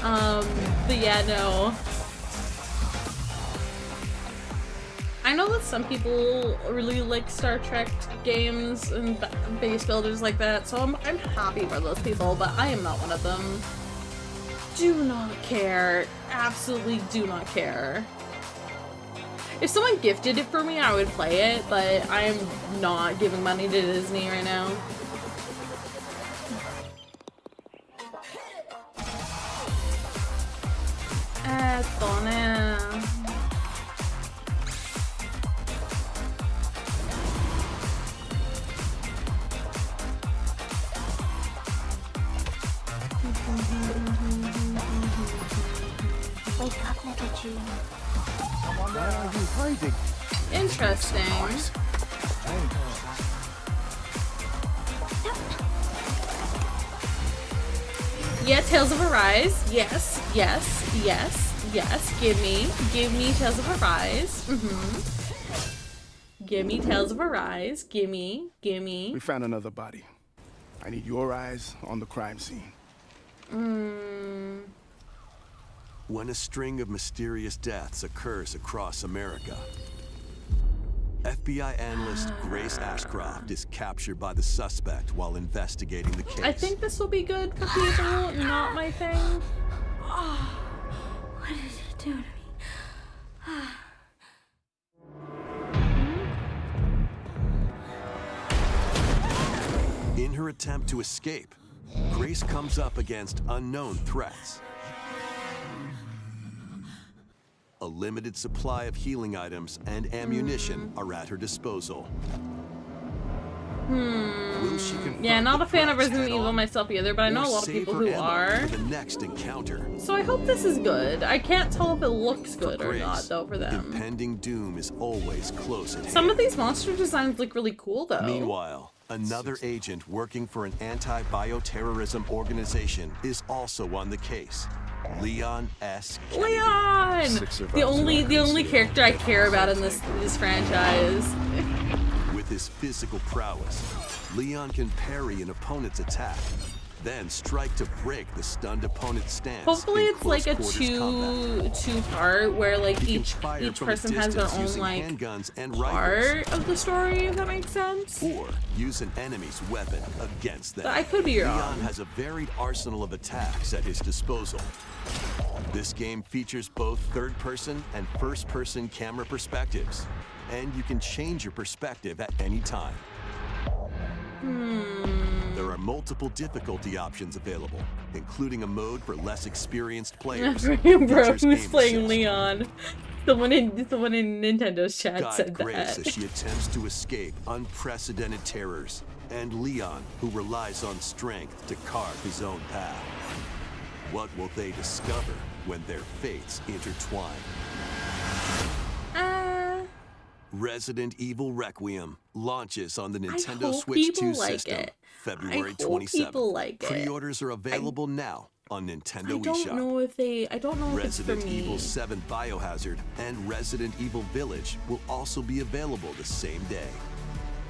But yeah, no. I know that some people really like Star Trek games and base builders like that, so I'm happy for those people, but I am not one of them. Do not care. Absolutely do not care. If someone gifted it for me, I would play it, but I'm not giving money to Disney right now. Wake up, Mikachu. Why are you hiding? Interesting. Yeah, Tales of Arise. Yes, yes, yes, yes. Give me Tales of Arise. Give me Tales of Arise. Gimme. We found another body. I need your eyes on the crime scene. When a string of mysterious deaths occurs across America, FBI analyst Grace Ashcroft is captured by the suspect while investigating the case. I think this will be good for people. Not my thing. Oh, what did it do to me? In her attempt to escape, Grace comes up against unknown threats. A limited supply of healing items and ammunition are at her disposal. Will she confront Yeah, not a fan of threats Resident Evil head-on, myself either, but I know or a lot of save people her who ammo are. for the next encounter? So I hope this is good. I can't tell if it looks good or Grace, not, though, for them. impending doom is always close at hand. Some of these monster designs look really cool, though. Meanwhile, another agent working for an anti-bioterrorism organization is also on the case. Leon S. Kennedy. Leon! The only character I care about in this franchise. With his physical prowess, Leon can parry an opponent's attack, then strike to break the stunned opponent's stance. Hopefully in it's like a close-quarters combat. two part where like He can each fire from a person has their distance own using like handguns and rifles, part of the story, if that makes sense. or use an enemy's weapon against them. But I could be wrong. Leon has a varied arsenal of attacks at his disposal. This game features both third-person and first-person camera perspectives, and you can change your perspective at any time. There are multiple difficulty options available, including a mode for less experienced players. Bro, Features who's aim playing assist. Leon? Someone in Nintendo's chat Guide said Grace that. as she attempts to escape unprecedented terrors, and Leon, who relies on strength to carve his own path. What will they discover when their fates intertwine? Resident Evil Requiem launches on the Nintendo hope Switch people 2 like system it. February I hope 27th. people like it. Pre-orders are available now on Nintendo I don't eShop. know if they. I don't know if it's for Resident me. Evil 7 Biohazard and Resident Evil Village will also be available the same day.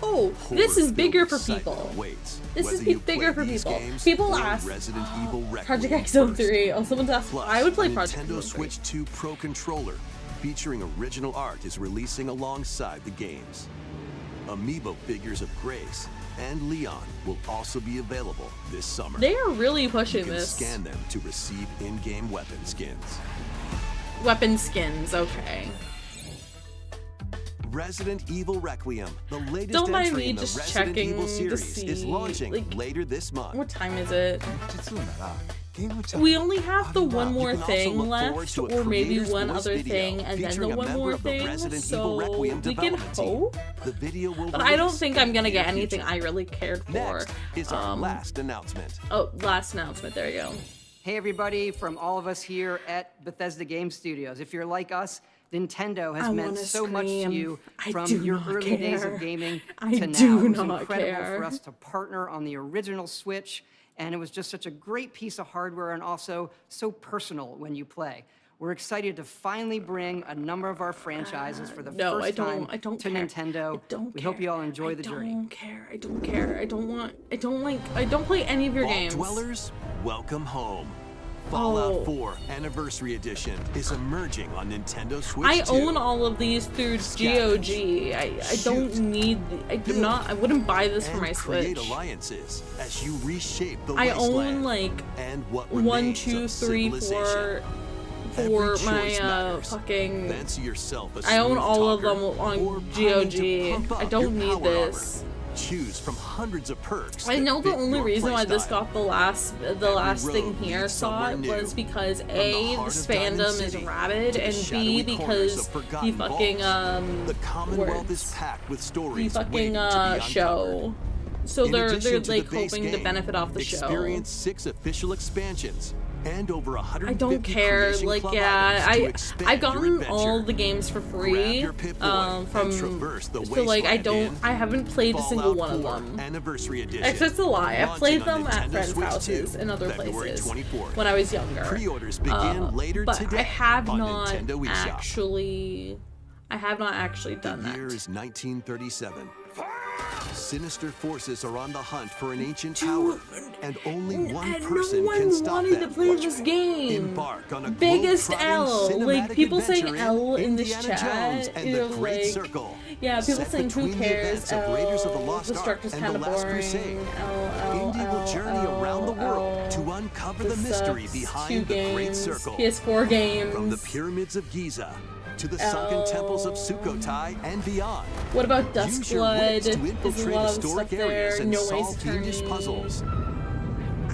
Oh, this is Horror-filled bigger for excitement people. awaits, This whether is you bigger play for these people. games People or ask. Resident Evil Project Requiem X Zone first. 3. Oh, someone's asked. Plus, I would play a Project Nintendo X Zone 3. Switch 2 Pro controller featuring original art is releasing alongside the games. Amiibo figures of Grace and Leon will also be available this summer. They are really You pushing can this. scan them to receive in-game weapon skins. Weapon skins, okay. Resident Evil Requiem, the latest Don't mind entry me in the just Resident checking Evil to series, is see, launching like, later this month. What time is it? We only have the one more You can also thing look forward left, to a or maybe creator's one voice other video thing, and then the featuring a one member more of the thing, Resident so Evil Requiem we can development team. hope. The video will But I don't release think in I'm gonna the get near anything future. I really cared for. Next is our last announcement. Oh, last announcement, there you go. Hey everybody, from all of us here at Bethesda Game Studios. If you're like us, Nintendo has I meant wanna so much to scream. you I from do your not early days care. of gaming I to now. do It was not incredible care. for us to partner on the original Switch, and it was just such a great piece of hardware and also so personal when you play. We're excited to finally bring a number of our franchises for the No, first time I don't to care. Nintendo. I don't we care. hope you all enjoy the journey. I don't care. I don't care. I don't play any of your Vault games. Dwellers, welcome home. Fallout Oh. 4 Anniversary Edition is emerging on Nintendo Switch I 2. own all of these through GOG. I don't need. I do not. I wouldn't buy this for and my create Switch. alliances as you reshape the I wasteland own like and what 1, remains 2, of 3, 4 civilization. for Every my choice matters. fucking. Fancy yourself a I own smooth all of talker them on or planning to GOG. pump I up don't your need power this. armor. Choose from hundreds of perks. I that know the fit only your reason why this playstyle. got the last thing road here leads saw somewhere it new. was because From the A, heart this of Diamond fandom is City rabid, to the and B, shadowy corners because of the forgotten fucking vaults. The Commonwealth is words. packed with The stories fucking waiting to be show uncovered. So they're to like the base hoping to game, benefit off the show. Experience 6 official expansions and over 150 I don't care. Creation Like, Club yeah, items to expand I've gotten your all adventure. the games for free. Grab your Pip-Boy from and traverse the so like wasteland I haven't played a single Fallout one of 4 them. Anniversary Edition. Actually, it's a lie. I've launching played on them at Nintendo friends' Switch houses 2, and other February places 24th. when I was younger. Pre-orders begin later but today I have on not Nintendo eShop. actually done The that. year is 1937. Sinister forces are on the hunt for an ancient power, and only one person no one can stop wanted them. to play this game. Embark on a Biggest globe-trotting L. Like, cinematic people saying adventure L in this Indiana Jones chat, and you the know, Great like, Circle. yeah, people Set saying who between the cares, events of Raiders of the Lost this Ark structure's and kind the of Last boring. Crusade. L, Indy will journey around the world to uncover the mystery behind the Great Circle. PS4 games. From the pyramids of Giza to the sunken temples of Sukhothai and beyond. What about Use your Duskblood? wits to There's a infiltrate lot of historic stuff areas there. and No solve Ace fiendish Attorney. puzzles.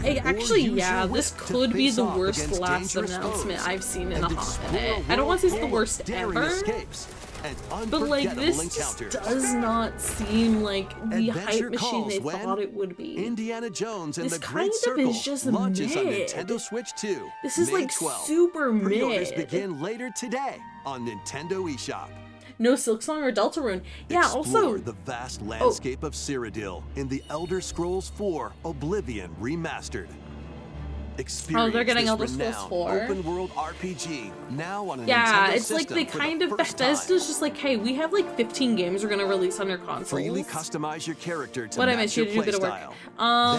Actually, use yeah, your this wit to could be face the off worst against last dangerous announcement foes I've seen in and a hot explore minute. a I don't want to say it's the world worst full of daring ever, escapes and but like unforgettable this just encounters. does not seem like the Adventure hype machine they calls when thought it would be. Indiana Jones and This the kind Great of Circle is just launches on mid. Nintendo Switch 2. This is May like 12th. super Pre-orders mid. begin later today on Nintendo eShop. No Silksong or Deltarune. Yeah, Explore also the vast landscape of Cyrodiil in the Elder Scrolls 4 Oblivion Remastered. Experience they're getting this Elder Scrolls renowned 4. open-world RPG now on a yeah, Nintendo it's like system they for kind the of first time. Bethesda's just like, hey, we have like 15 games we're gonna release on your consoles. Freely customize your character to What I match missed you your to do a bit of work. playstyle.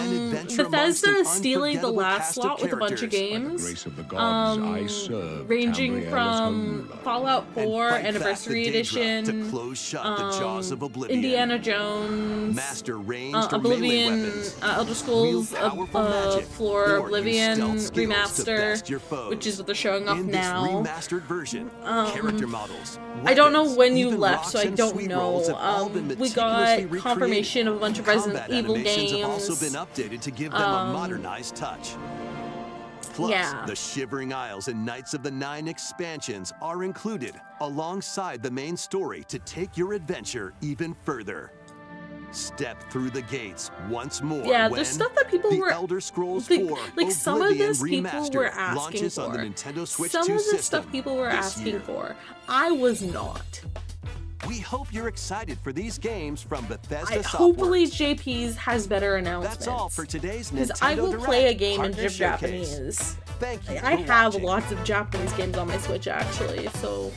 Then adventure amongst Bethesda an is stealing the unforgettable last cast slot with a bunch of characters. games. Grace of the gods, I serve Ranging Tamriel as from her Fallout And 4 fight back Anniversary the Daedra Edition, to close shut the jaws of Oblivion. Indiana Jones, Master ranged or melee Oblivion, weapons. Elder Scrolls, Wield powerful magic, Floor or use Oblivion stealth skills to Remaster, best your foes. which is what they're showing off In now. this remastered version, character models, I don't know weapons, when you even left, so I rocks and don't sweet know. rolls have all been We meticulously got recreated. confirmation of a bunch of Resident Combat Evil animations games. have also been updated to give them a modernized touch. Plus, Yeah. the Shivering Isles and Knights of the Nine expansions are included alongside the main story to take your adventure even further. Step through the gates once more. Yeah, when there's stuff that people the were Elder Scrolls like, 4 like some of this Oblivion people Remastered were asking launches for. on the Nintendo Switch Some 2 of the system stuff people were this asking year. for. I was not. We hope you're excited for these games from Bethesda Softworks. Hopefully JP's has better announcements. That's all for today's Because Nintendo I will Direct play a game in Partner Showcase. Japanese. Thank you I for have watching. lots of Japanese games on my Switch actually, so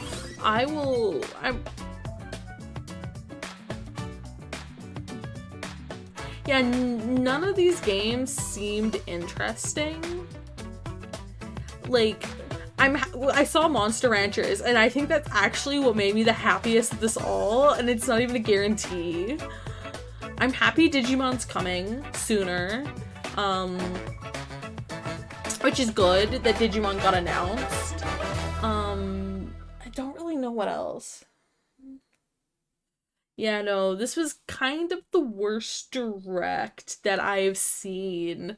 yeah, none of these games seemed interesting. Like, I saw Monster Ranchers, and I think that's actually what made me the happiest of this all, and it's not even a guarantee. I'm happy Digimon's coming sooner, which is good that Digimon got announced. I don't really know what else. Yeah, no, this was kind of the worst direct that I've seen.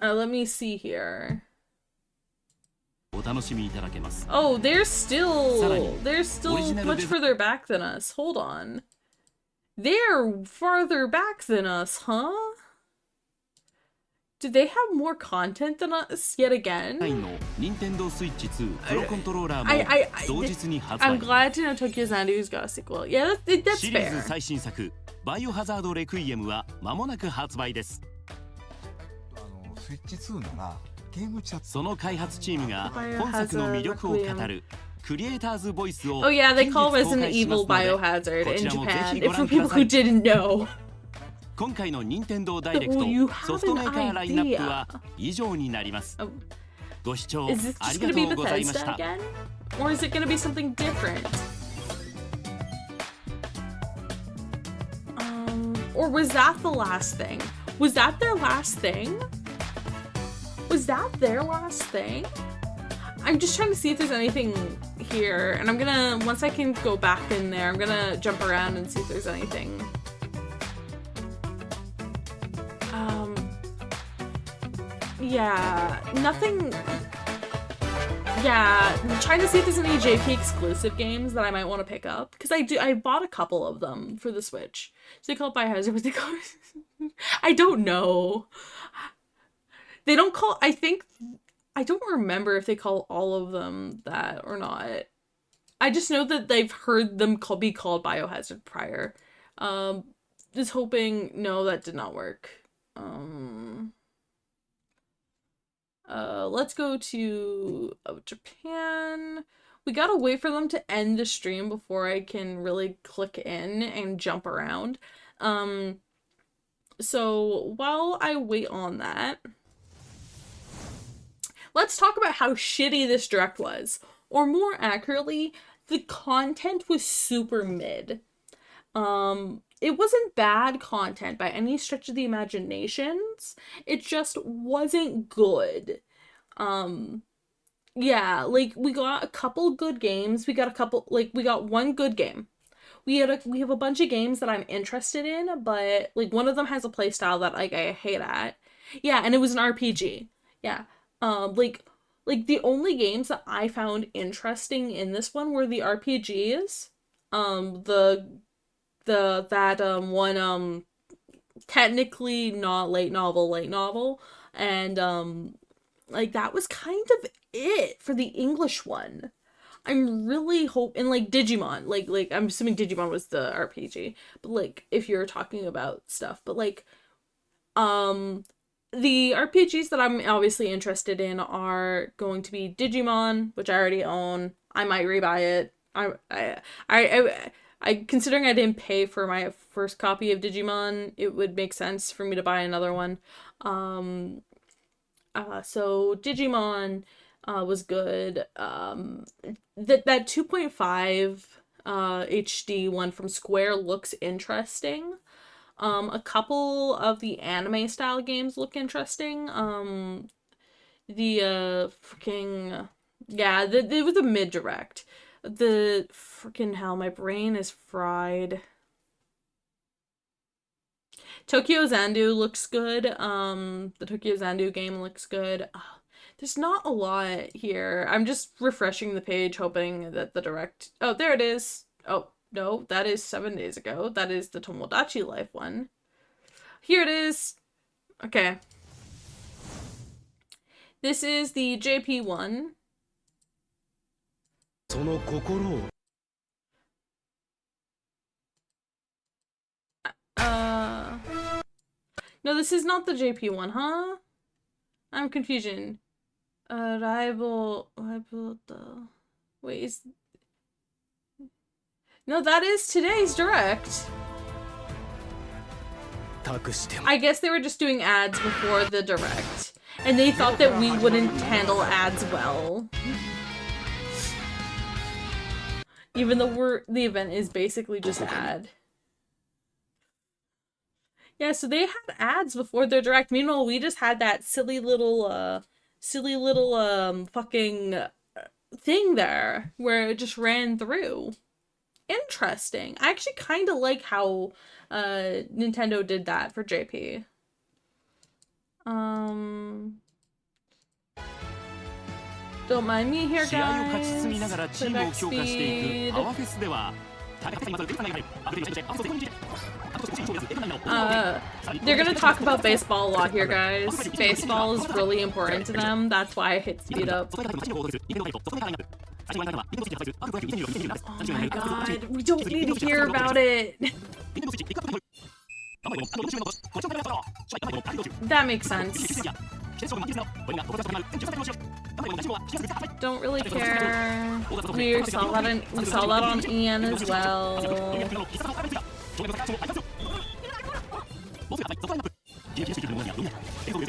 Let me see here. Oh, they're still much further back than us. Hold on. They're farther back than us, huh? Do they have more content than us yet again? I'm glad to know Tokyo Xandu's got a sequel. Yeah, that's fair. バイオハザードレクイエムは間もなく発売です。スイッチ2ならゲームチャットその開発チームが本作の魅力を語るクリエイターズボイスを Oh yeah, they call Resident Evil Biohazard in Japan. For people who didn't know. 今回の任天堂ダイレクトソフトメーカーラインナップは以上になります。ご視聴ありがとうございました。 Or is it going to be something different? Or was that the last thing? Was that their last thing? Was that their last thing? I'm just trying to see if there's anything here. And I'm gonna, once I can go back in there, I'm gonna jump around and see if there's anything. Yeah, nothing. Yeah, I'm trying to see if there's any JP exclusive games that I might want to pick up, because I bought a couple of them for the Switch. So they call it Biohazard, but they call it... I don't know. They don't call... I don't remember if they call all of them that or not. I just know that they've heard them be called Biohazard prior. Just hoping... No, that did not work. Let's go to Japan. We gotta wait for them to end the stream before I can really click in and jump around. So while I wait on that, let's talk about how shitty this direct was. Or more accurately, the content was super mid. It wasn't bad content by any stretch of the imaginations. It just wasn't good. Yeah, like, we got a couple good games. We got one good game. We have a bunch of games that I'm interested in, but, like, one of them has a playstyle that, like, I hate at. Yeah, and it was an RPG. Yeah. Like, the only games that I found interesting in this one were the RPGs. One technically not light novel, and like, that was kind of it for the English one. I'm really hoping, like, Digimon, like I'm assuming Digimon was the RPG, but, like, if you're talking about stuff, but, like, the RPGs that I'm obviously interested in are going to be Digimon, which I already own. I might rebuy it. I considering I didn't pay for my first copy of Digimon, it would make sense for me to buy another one. So Digimon was good. That 2.5 HD one from Square looks interesting. A couple of the anime style games look interesting. It was a mid direct. The freaking hell, my brain is fried. Tokyo Zandu looks good. The Tokyo Zandu game looks good. There's not a lot here. I'm just refreshing the page, hoping that the direct... Oh, there it is. Oh, no, that is 7 days ago. That is the Tomodachi Life one. Here it is. Okay. This is the JP one. No, this is not the JP one, huh? I'm confusion. Rival, wait, is... No, that is today's direct. I guess they were just doing ads before the direct, and they thought that we wouldn't handle ads well. Even though the event is basically just ad. Yeah, so they had ads before their direct. Meanwhile, we just had that silly little fucking thing there where it just ran through. Interesting. I actually kind of like how Nintendo did that for JP. Don't mind me here, guys. Playback speed. They're gonna talk about baseball a lot here, guys. Baseball is really important to them. That's why I hit speed up. Oh my god, we don't need to hear about it. That makes sense. Don't really care. We saw that on Ian as well.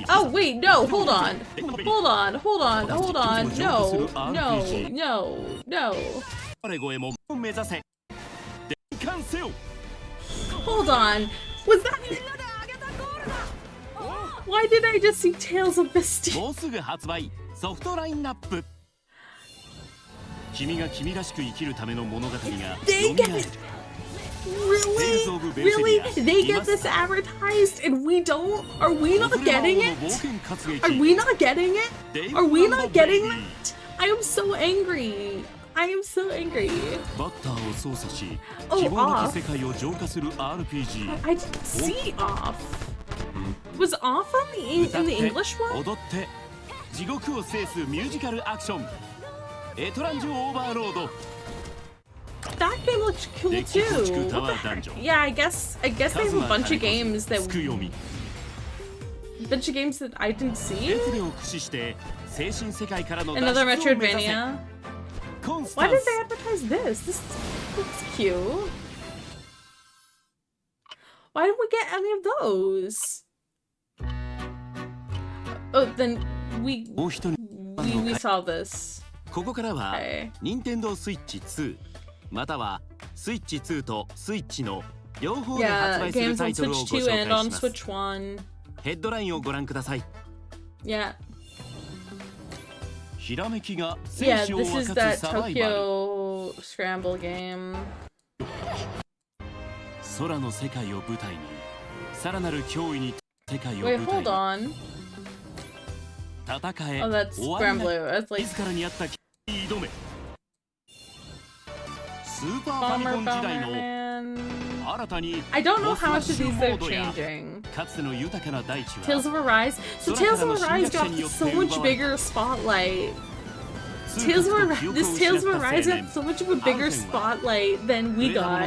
Oh wait, no, hold on. No. Hold on. Was that... Why did I just see Tales of Misty? They get it. Really? They get this advertised and we don't? Are we not getting it? Are we not getting it? Are we not getting it? I am so angry. I am so angry. Oh, off. I didn't see off. Was off on in the English one? That game looks cool too. Yeah, I guess they have a bunch of games that I didn't see. Another Metroidvania. Why did they advertise this? This looks cute. Why didn't we get any of those? Oh, then we saw this. ここからは、Nintendo Switch 2または Switch 2と Switch の両方で発売するタイトルをご紹介します。ヘッドラインをご覧ください。Yeah. ひらめきが生死を分かつサバイバル。Tokyo Scramble game. 空の世界を舞台に、さらなる脅威に世界を舞台に。Wait, hold on. 戦え、 Oh, that's Scramble. That's like 自らにあった挑め。スーパーファミコン時代の新たに I don't know how much of these they're changing. かつての豊かな大地は Tales of Arise. So Tales of Arise got so much bigger spotlight. Tales of Arise got so much of a bigger spotlight than we got.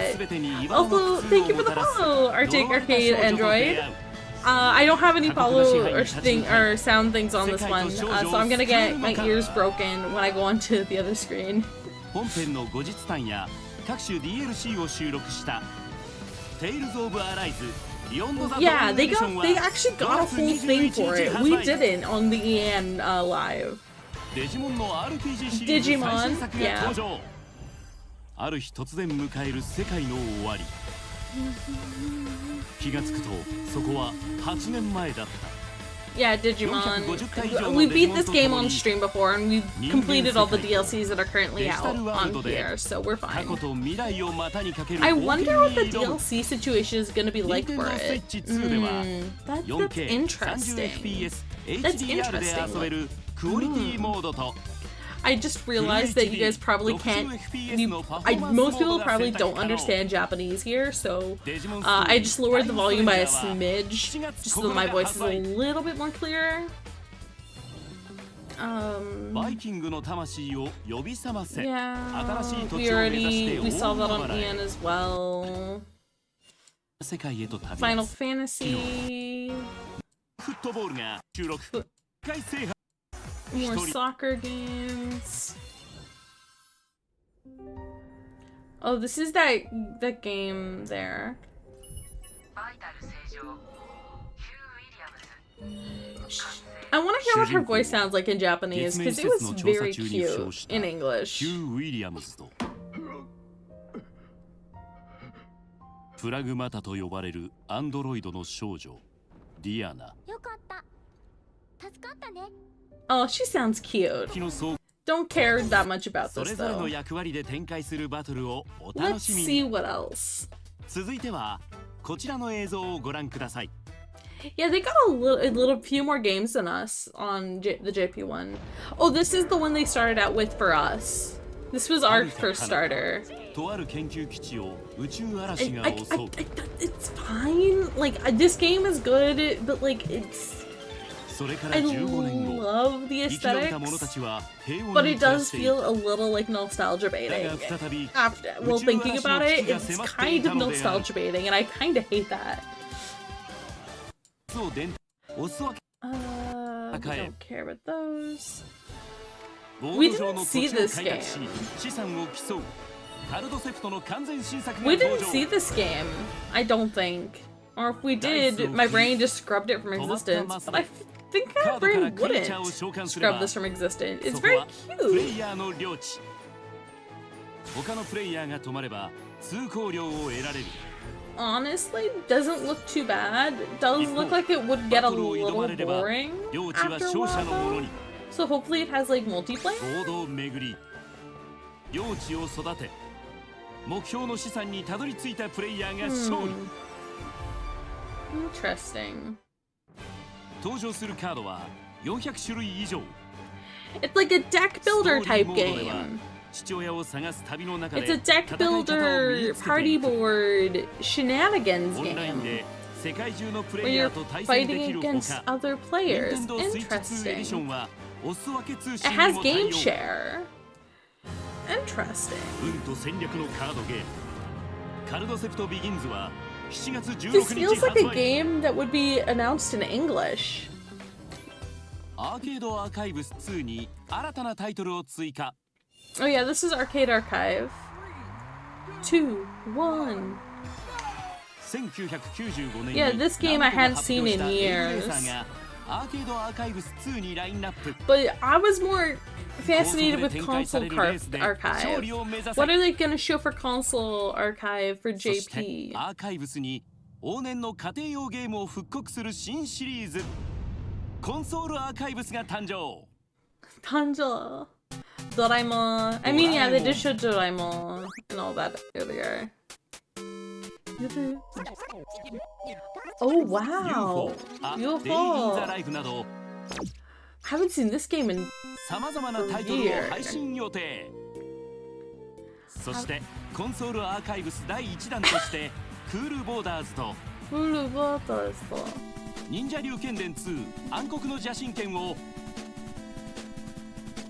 Also, thank you for the follow, Arctic Arcade Android. I don't have any follow or sound things on this one, so I'm gonna get my ears broken when I go onto the other screen. 本編の後日談や各種 DLC を収録した Tales of Arise Beyond the Yeah, they actually got a whole thing for it. We didn't on the EN live. デジモンの RPG シリーズ最新作が登場。ある日突然迎える世界の終わり。気がつくとそこは8年前だった。Yeah, Digimon. We beat this game on stream before, and we completed all the DLCs that are currently out on here, so we're fine. I wonder what the DLC situation is going to be like for it. That's interesting. That's interesting. I just realized that you guys probably can't. Most people probably don't understand Japanese here, so I just lowered the volume by a smidge, just so that my voice is a little bit more clear. Yeah, we saw that on EN as well. Final Fantasy. More soccer games. Oh, this is that game there. I want to hear what her voice sounds like in Japanese because it was very cute in English. プラグマタと呼ばれるアンドロイドの少女ディアナ。よかった。助かったね。Oh, she sounds cute. Don't care that much about this though. Let's see what else. 続いてはこちらの映像をご覧ください。Yeah, they got a little few more games than us on the JP one. Oh, this is the one they started out with for us. This was our first starter. It's fine. Like, this game is good, but like, I love the aesthetics, but it does feel a little like nostalgia baiting. Well, thinking about it, it's kind of nostalgia baiting, and I kind of hate that. I don't care about those. We didn't see this game. We didn't see this game, I don't think. Or if we did, my brain just scrubbed it from existence. But I think my brain wouldn't scrub this from existence. It's very cute. Honestly, doesn't look too bad. It does look like it would get a little boring after a while though. So hopefully it has like multiplayer? Interesting. It's like a deck builder type game. It's a deck builder party board shenanigans game where you're fighting against other players. Interesting. It has game share. Interesting. This feels like a game that would be announced in English. Oh yeah, this is Arcade Archive. 2, 1. Yeah, this game I hadn't seen in years. But I was more fascinated with Console Archive. What are they gonna show for Console Archive for JP? Tanjo. Doraemon. I mean, yeah, they did show Doraemon and all that earlier. Oh wow! UFO. I haven't seen this game in years. そしてコンソールアーカイブス第1弾としてクールボーダーズと忍者龍剣伝2暗黒の邪神剣を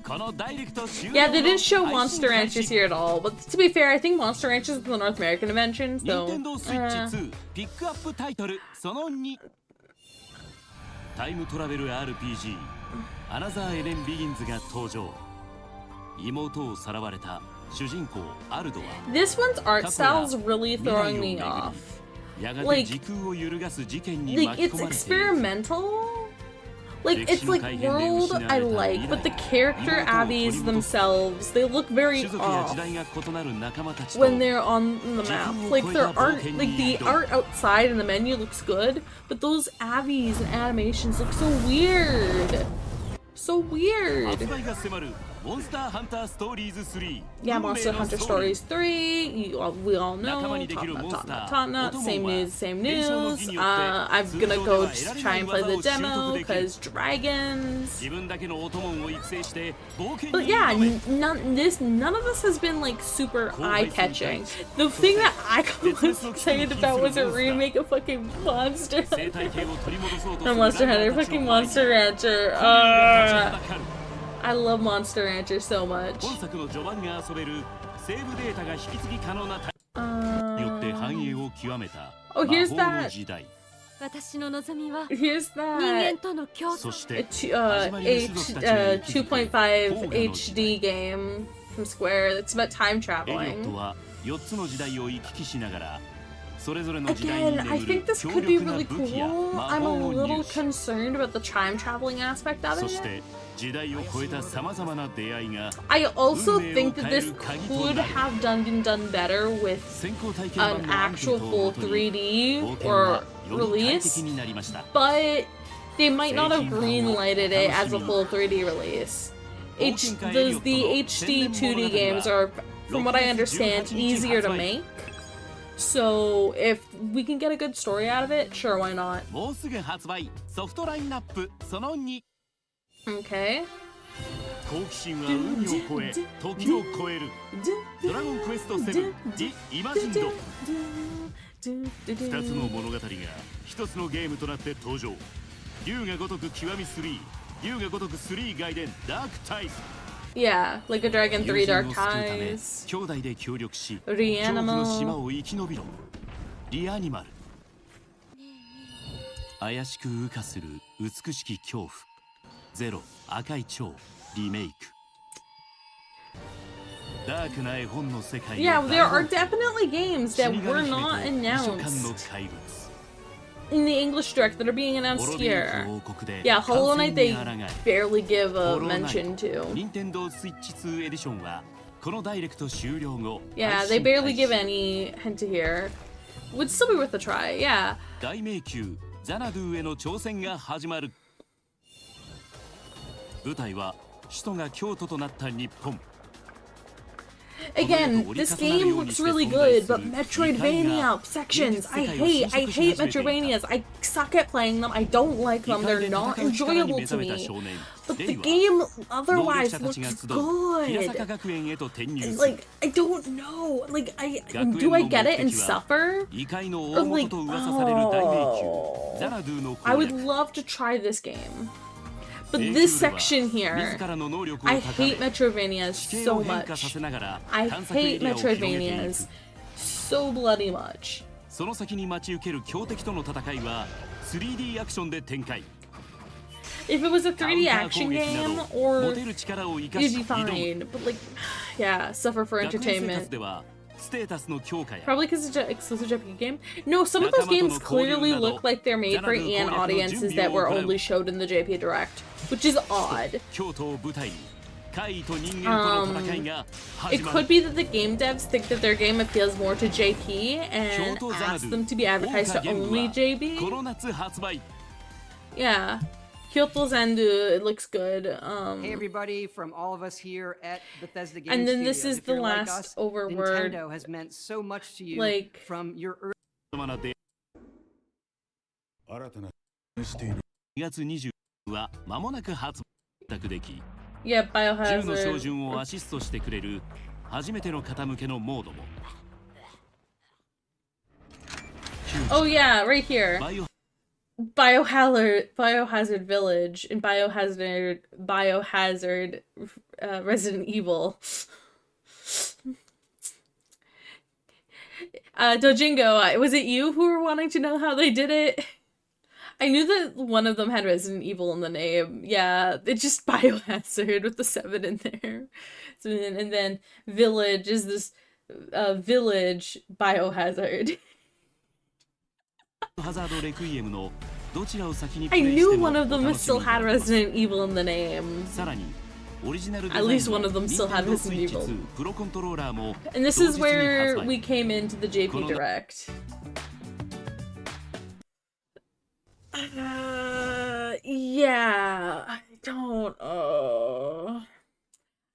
Yeah, they didn't show Monster Ranchers here at all, but to be fair, I think Monster Ranchers is the North American invention, so... Nintendo Switch 2 ピックアップタイトルその2タイムトラベル RPG アナザーエレン・ビギンズが登場妹をさらわれた主人公アルドは This one's art style is really throwing me off. Like, it's experimental? Like, it's like world I like, but the character Abbeys themselves, they look very off when they're on the map. Like, their art, like the art outside in the menu looks good, but those Abbeys and animations look so weird. So weird. Yeah, Monster Hunter Stories 3, we all know, Tana, same news, same news. I'm gonna go just try and play the demo, because dragons. But yeah, none of this has been like super eye-catching. The thing that I was excited about was a remake of fucking Monster Hunter. Not Monster Hunter, fucking Monster Rancher. I love Monster Rancher so much. Oh, here's that. Here's that. 2.5 HD game from Square. It's about time traveling. Again, I think this could be really cool. I'm a little concerned about the time traveling aspect of it. I also think that this could have been done better with an actual full 3D or release, but they might not have greenlighted it as a full 3D release. The HD 2D games are, from what I understand, easier to make. So if we can get a good story out of it, sure, why not? Okay. 好奇心は海を越え時を超えるドラゴンクエスト7 The Imagined 2つの物語が1つのゲームとなって登場竜が如く極み3竜が如く3外伝ダークタイズ Yeah, like a Dragon 3 Dark Ties. 兄弟で協力し Reanimal 恐怖の島を生き延びろリアニマル怪しく羽化する美しき恐怖ゼロ赤い蝶リメイク Yeah, there are definitely games that were not announced in the English direct that are being announced here. Yeah, Hollow Knight they barely give a mention to. Yeah, they barely give any hint to here. Would still be worth a try, yeah. 大迷宮ザナドゥへの挑戦が始まる舞台は首都が京都となった日本 Again, this game looks really good, but Metroidvania sections, I hate Metroidvanias. I suck at playing them, I don't like them, they're not enjoyable to me. But the game otherwise looks good. And, like, I don't know, like, do I get it and suffer? Or like, oh, I would love to try this game. But this section here, I hate Metroidvanias so much. I hate Metroidvanias so bloody much. If it was a 3D action game, or it'd be fine, but like, yeah, suffer for entertainment. Probably because it's an exclusive Japanese game. No, some of those games clearly look like they're made for EN audiences that were only showed in the JP Direct, which is odd. It could be that the game devs think that their game appeals more to JP and ask them to be advertised to only JP. Yeah. Kyoto Zendu, it looks good. Hey everybody, from all of us here at Bethesda Game and then Studios. This is the last overword. Nintendo has meant so much to you, like, from your early... Yeah, Biohazard. Oh yeah, right here. Biohazard Village and Biohazard Resident Evil. Dojingo, was it you who were wanting to know how they did it? I knew that one of them had Resident Evil in the name. Yeah, it's just Biohazard with the 7 in there. So, and then Village is this Village Biohazard. I knew one of them still had Resident Evil in the name. At least one of them still had Resident Evil. And this is where we came into the JP Direct. Yeah,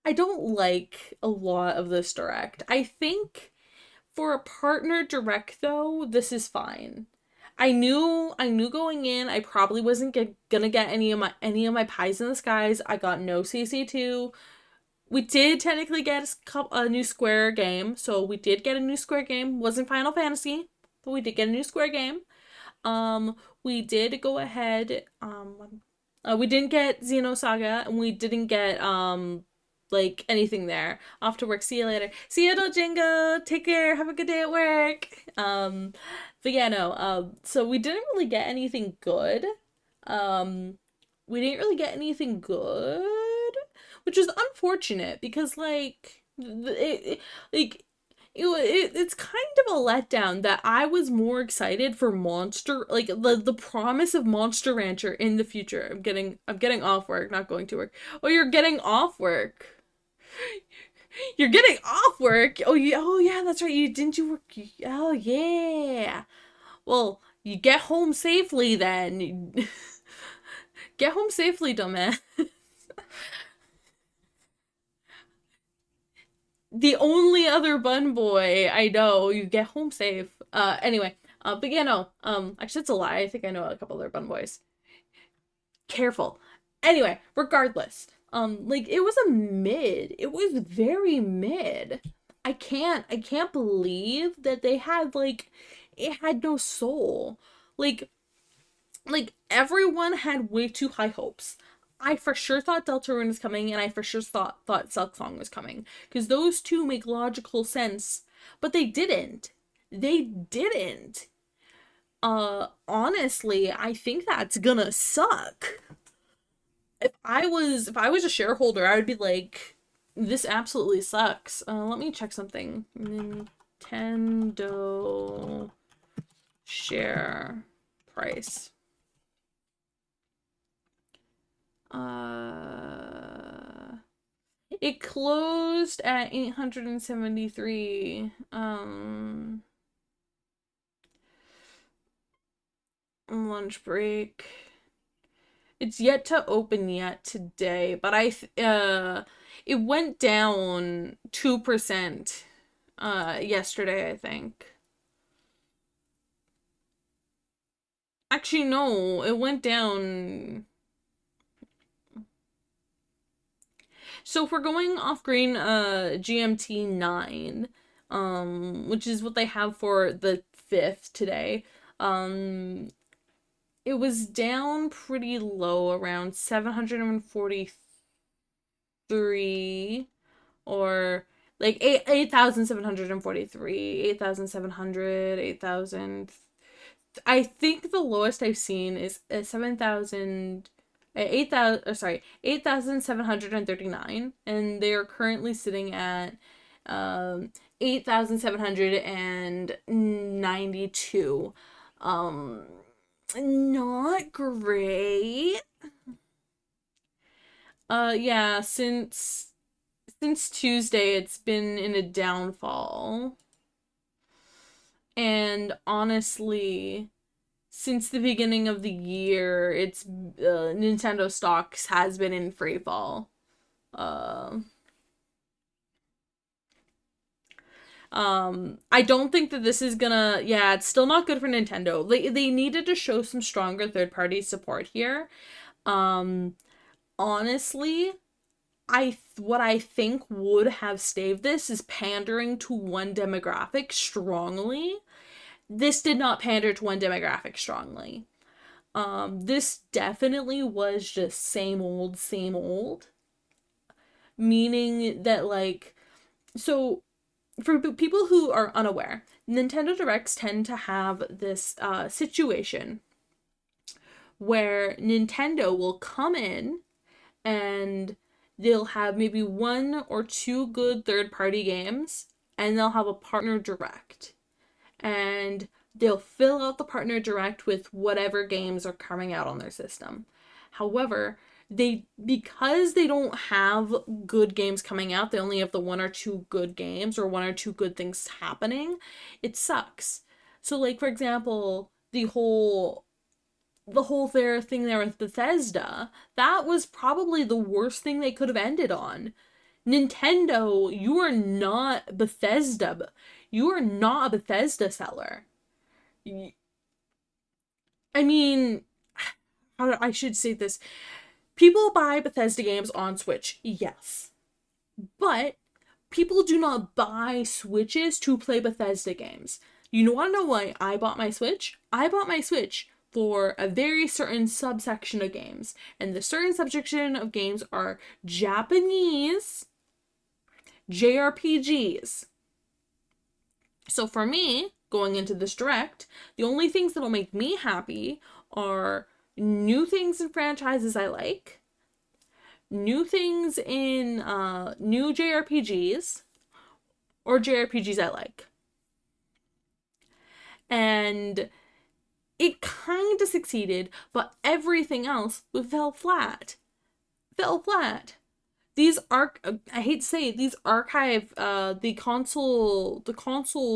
I don't like a lot of this Direct. I think for a partner Direct though, this is fine. I knew going in I probably wasn't gonna get any of my pies in the skies. I got no CC2. We did technically get a new Square game, so we did get a new Square game. Wasn't Final Fantasy, but we did get a new Square game. We did go ahead. We didn't get Xenosaga, and we didn't get like anything there. Off to work. See you later. See you, Dojingo. Take care. Have a good day at work. But yeah, no. So we didn't really get anything good. Which is unfortunate because it's kind of a letdown that I was more excited for Monster, like the promise of Monster Rancher in the future. I'm getting off work, not going to work. Oh, you're getting off work. You're getting off work. Oh yeah, that's right. Didn't you work? Oh yeah. Well, you get home safely then. Get home safely, dumbass. The only other bun boy I know, you get home safe. Anyway, but yeah, no, actually it's a lie. I think I know a couple other bun boys. Careful. Anyway, regardless, it was a mid. It was very mid. I can't believe that they had, it had no soul. Like everyone had way too high hopes. I for sure thought Deltarune was coming, and I for sure thought Silksong was coming. Because those two make logical sense. But they didn't. Honestly, I think that's gonna suck. If I was a shareholder, I would be like, this absolutely sucks. Let me check something. Nintendo share price. It closed at 873. Lunch break. It's yet to open yet today, but it went down 2% yesterday, I think. Actually, no, it went down. So if we're going off green GMT 9, which is what they have for the 5th today, it was down pretty low, around 743, or like 8,743, 8,700, 8,000. I think the lowest I've seen is 7,000, 8,000, sorry, 8,739, and they are currently sitting at 8,792. Not great. Yeah, since Tuesday, it's been in a downfall. And honestly, since the beginning of the year, it's Nintendo stocks has been in free fall. I don't think that this is gonna, yeah, it's still not good for Nintendo. They needed to show some stronger third-party support here. Honestly, what I think would have staved this is pandering to one demographic strongly. This did not pander to one demographic strongly. This definitely was just same old, meaning that, like, so for people who are unaware, Nintendo Directs tend to have this situation where Nintendo will come in and they'll have maybe 1 or 2 good third-party games, and they'll have a partner direct. And they'll fill out the partner direct with whatever games are coming out on their system. However, because they don't have good games coming out, they only have the 1 or 2 good games or 1 or 2 good things happening, it sucks. So, like, for example, the whole thing there with Bethesda, that was probably the worst thing they could have ended on. Nintendo, you are not Bethesda. You are not a Bethesda seller. I mean, I should say this. People buy Bethesda games on Switch, yes. But people do not buy Switches to play Bethesda games. You want to know why I bought my Switch? I bought my Switch for a very certain subsection of games. And the certain subsection of games are Japanese JRPGs. So for me, going into this direct, the only things that'll make me happy are new things in franchises I like, new things in new JRPGs, or JRPGs I like. And it kind of succeeded, but everything else fell flat. These I hate to say it, these archive, the console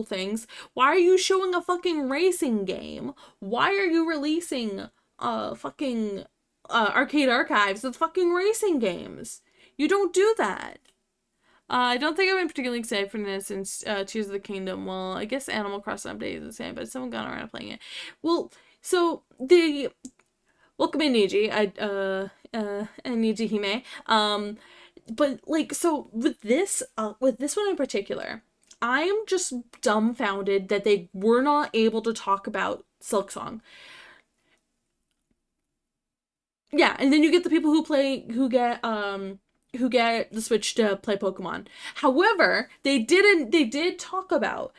things, why are you showing a fucking racing game? Why are you releasing fucking arcade archives with fucking racing games? You don't do that. I don't think I've been particularly excited for this since Tears of the Kingdom. Well, I guess Animal Crossing Update is the same, but someone got around to playing it. Well, so welcome in Niji, Niji Hime. But like, so with this one in particular, I am just dumbfounded that they were not able to talk about Silksong. Yeah, and then you get the people who get the Switch to play Pokemon. However, they did talk about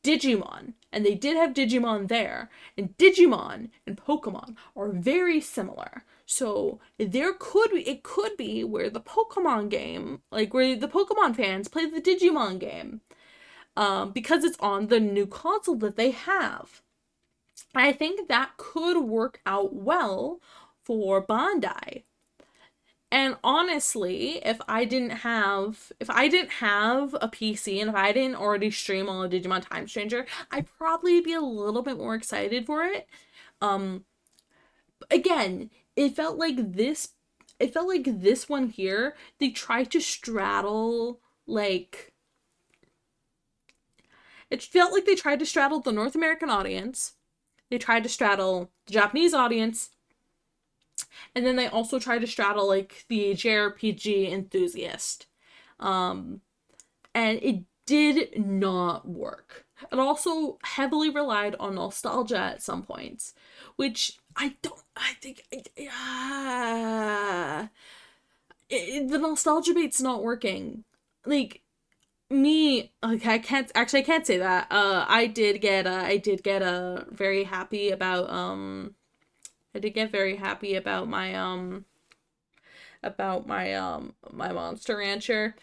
Digimon, and they did have Digimon there, and Digimon and Pokemon are very similar. So it could be where the Pokemon game, like where the Pokemon fans play the Digimon game, because it's on the new console that they have. I think that could work out well for Bandai. And honestly, if I didn't have a PC and if I didn't already stream all of Digimon Time Stranger, I'd probably be a little bit more excited for it. again, it felt like this one here, they tried to straddle, like, it felt like they tried to straddle the North American audience, they tried to straddle the Japanese audience, and then they also tried to straddle, like, the JRPG enthusiast. And it did not work. It also heavily relied on nostalgia at some points, which the nostalgia bait's not working. Like, me, okay, I can't say that. I did get very happy about, my Monster Rancher.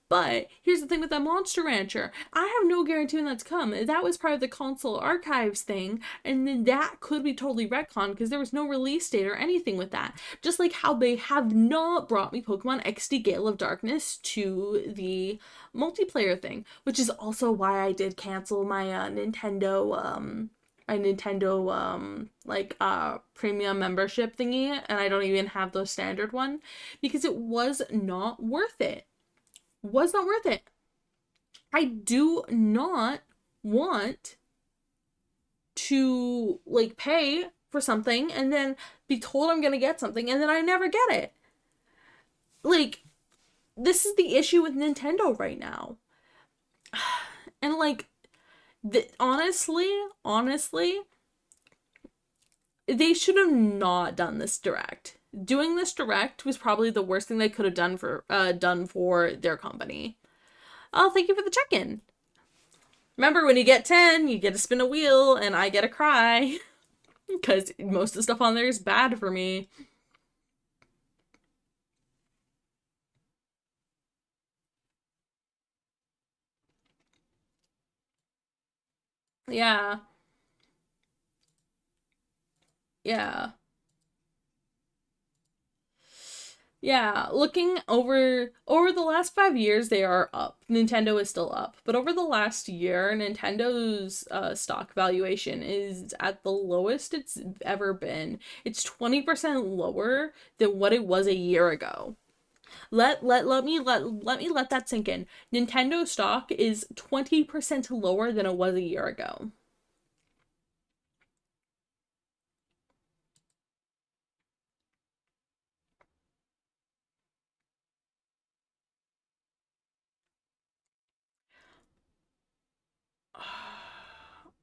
But here's the thing with that Monster Rancher. I have no guarantee when that's come. That was part of the console archives thing, and then that could be totally retconned because there was no release date or anything with that. Just like how they have not brought me Pokemon XD Gale of Darkness to the multiplayer thing, which is also why I did cancel my Nintendo premium membership thingy, and I don't even have the standard one because it was not worth it. I do not want to, like, pay for something and then be told I'm gonna get something and then I never get it. Like, this is the issue with Nintendo right now. And, like, honestly, they should have not done this direct. Doing this direct was probably the worst thing they could have done for their company. Oh, thank you for the check-in. Remember, when you get 10, you get to spin a wheel, and I get a cry. Because most of the stuff on there is bad for me. Yeah. Yeah. Yeah, looking over the last 5 years, they are up. Nintendo is still up. But over the last year, Nintendo's stock valuation is at the lowest it's ever been. It's 20% lower than what it was a year ago. Let me let that sink in. Nintendo stock is 20% lower than it was a year ago.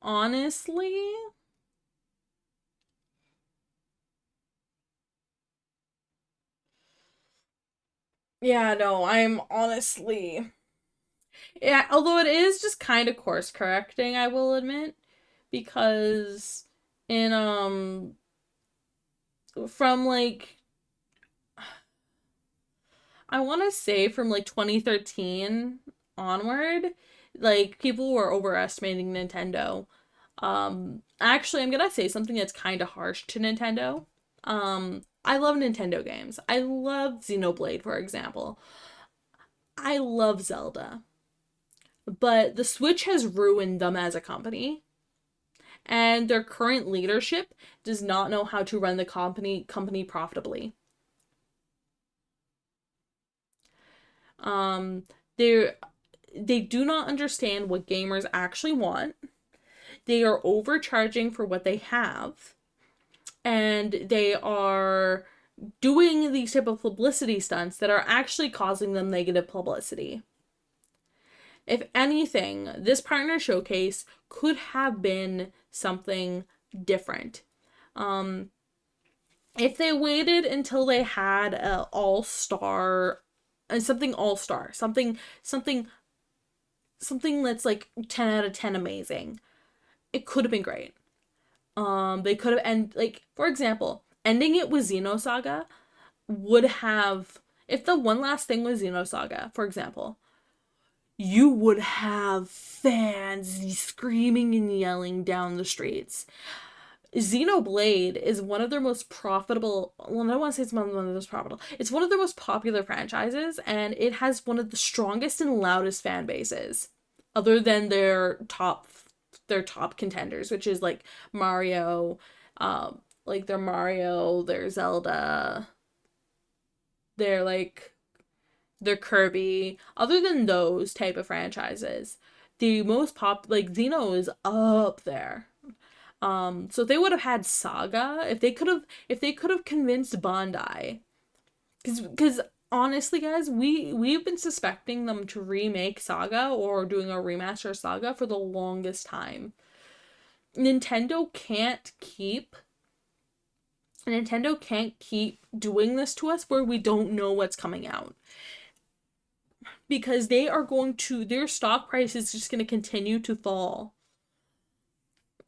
Honestly, yeah, no, I'm honestly, yeah, although it is just kind of course correcting, I will admit, because in from, like, I want to say from, like, 2013 onward, like, people were overestimating Nintendo. Actually, I'm gonna say something that's kind of harsh to Nintendo. I love Nintendo games. I love Xenoblade, for example. I love Zelda. But the Switch has ruined them as a company. And their current leadership does not know how to run the company profitably. They do not understand what gamers actually want. They are overcharging for what they have. And they are doing these type of publicity stunts that are actually causing them negative publicity. If anything, this partner showcase could have been something different. If they waited until they had an all-star, something that's like 10 out of 10 amazing, it could have been great. They could have, like, for example, ending it with Xenosaga would have, if the one last thing was Xenosaga, for example, you would have fans screaming and yelling down the streets. Xenoblade is one of their most profitable, well, I don't want to say it's one of the most profitable, it's one of their most popular franchises, and it has one of the strongest and loudest fan bases, other than their top contenders, which is, like, Mario Like their Mario, their Zelda, their Kirby. Other than those type of franchises, the most like Xeno is up there. So if they would have had Saga, if they could have convinced Bandai, because honestly, guys, we've been suspecting them to remake Saga or doing a remaster of Saga for the longest time. Nintendo can't keep doing this to us where we don't know what's coming out. Because their stock price is just going to continue to fall.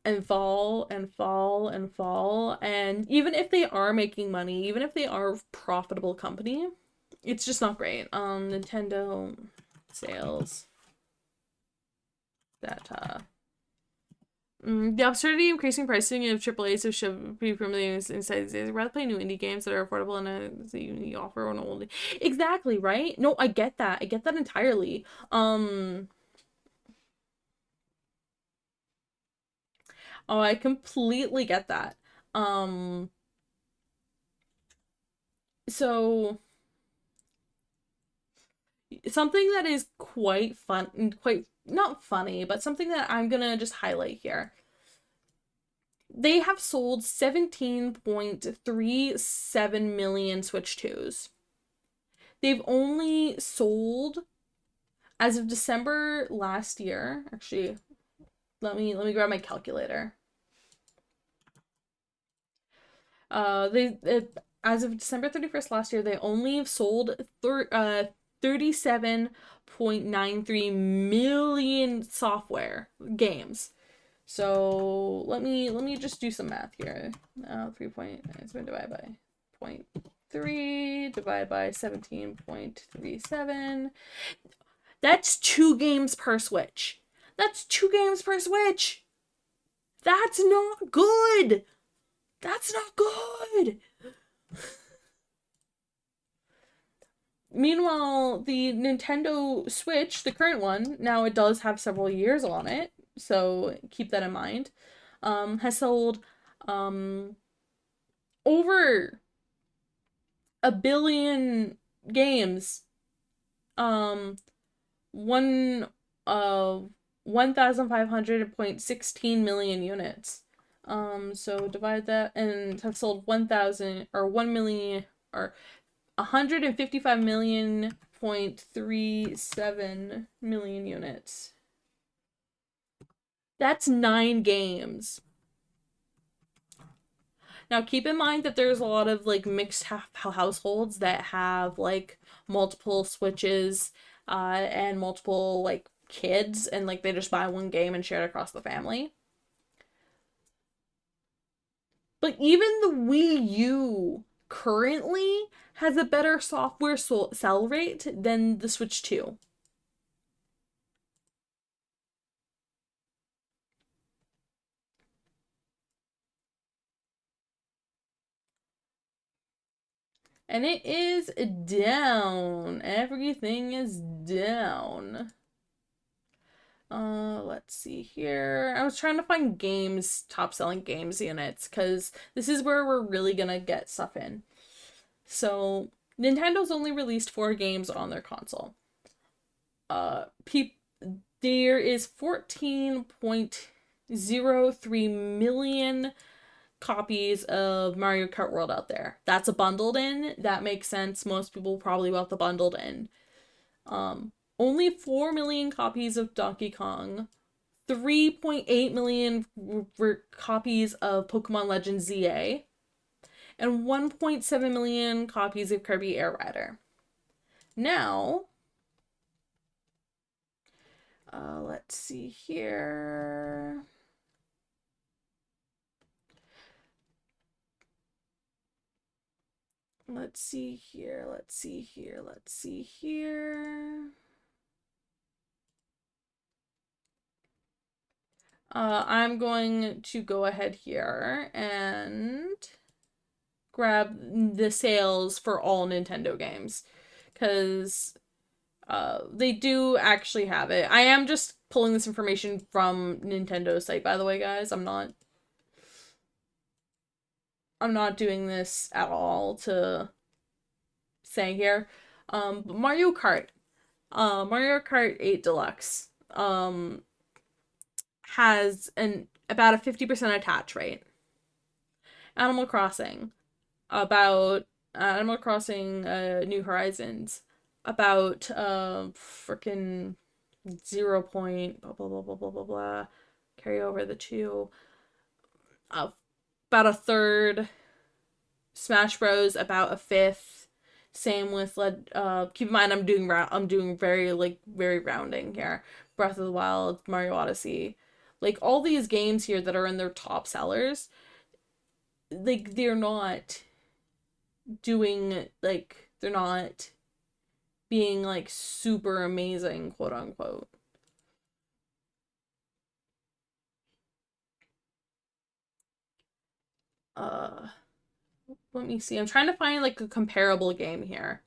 And fall and fall and fall. And even if they are making money, even if they are a profitable company, it's just not great. Nintendo sales data. The absurdity of increasing pricing of AAA should be permanently inside these. Rather play new indie games that are affordable and you offer an old. Exactly, right? No, I get that. I get that entirely. Oh, I completely get that. So something that is quite fun, quite not funny, but something that I'm gonna just highlight here. They have sold 17.37 million Switch 2s. They've only sold, as of December last year, actually, let me grab my calculator. As of December 31st last year, they only sold 37.93 million software games. So let me just do some math here. 3.9 divided by 0.3 divided by 17.37. That's 2 games per Switch. That's 2 games per Switch. That's not good. That's not good. Meanwhile, the Nintendo Switch, the current one, now it does have several years on it, so keep that in mind, has sold over 1 billion games, 1,500.16 million units. So divide that and have sold 1,000 or 1 million or 155 million 0.37 million units. That's 9 games. Now keep in mind that there's a lot of like mixed households that have like multiple Switches and multiple like kids, and like they just buy one game and share it across the family. But even the Wii U currently has a better software sell rate than the Switch 2. And it is down. Everything is down. Let's see here. I was trying to find games, top selling games units, because this is where we're really gonna get stuff in. So, Nintendo's only released 4 games on their console. There is 14.03 million copies of Mario Kart World out there. That's a bundled in. That makes sense. Most people probably bought the bundled in. Only 4 million copies of Donkey Kong, 3.8 million copies of Pokemon Legends ZA, and 1.7 million copies of Kirby Air Rider. Now, let's see here. Let's see here. I'm going to go ahead here and grab the sales for all Nintendo games, because they do actually have it. I am just pulling this information from Nintendo's site, by the way, guys. I'm not... I'm not doing this at all to say here. But Mario Kart 8 Deluxe has about a 50% attach rate. Animal Crossing New Horizons, about freaking 0. Blah blah blah blah blah blah blah. Carry over the 2. About a third. Smash Bros. About a 5th. Same with keep in mind I'm doing very rounding here. Breath of the Wild, Mario Odyssey, like all these games here that are in their top sellers, like they're not being like super amazing, quote unquote. Let me see. I'm trying to find like a comparable game here.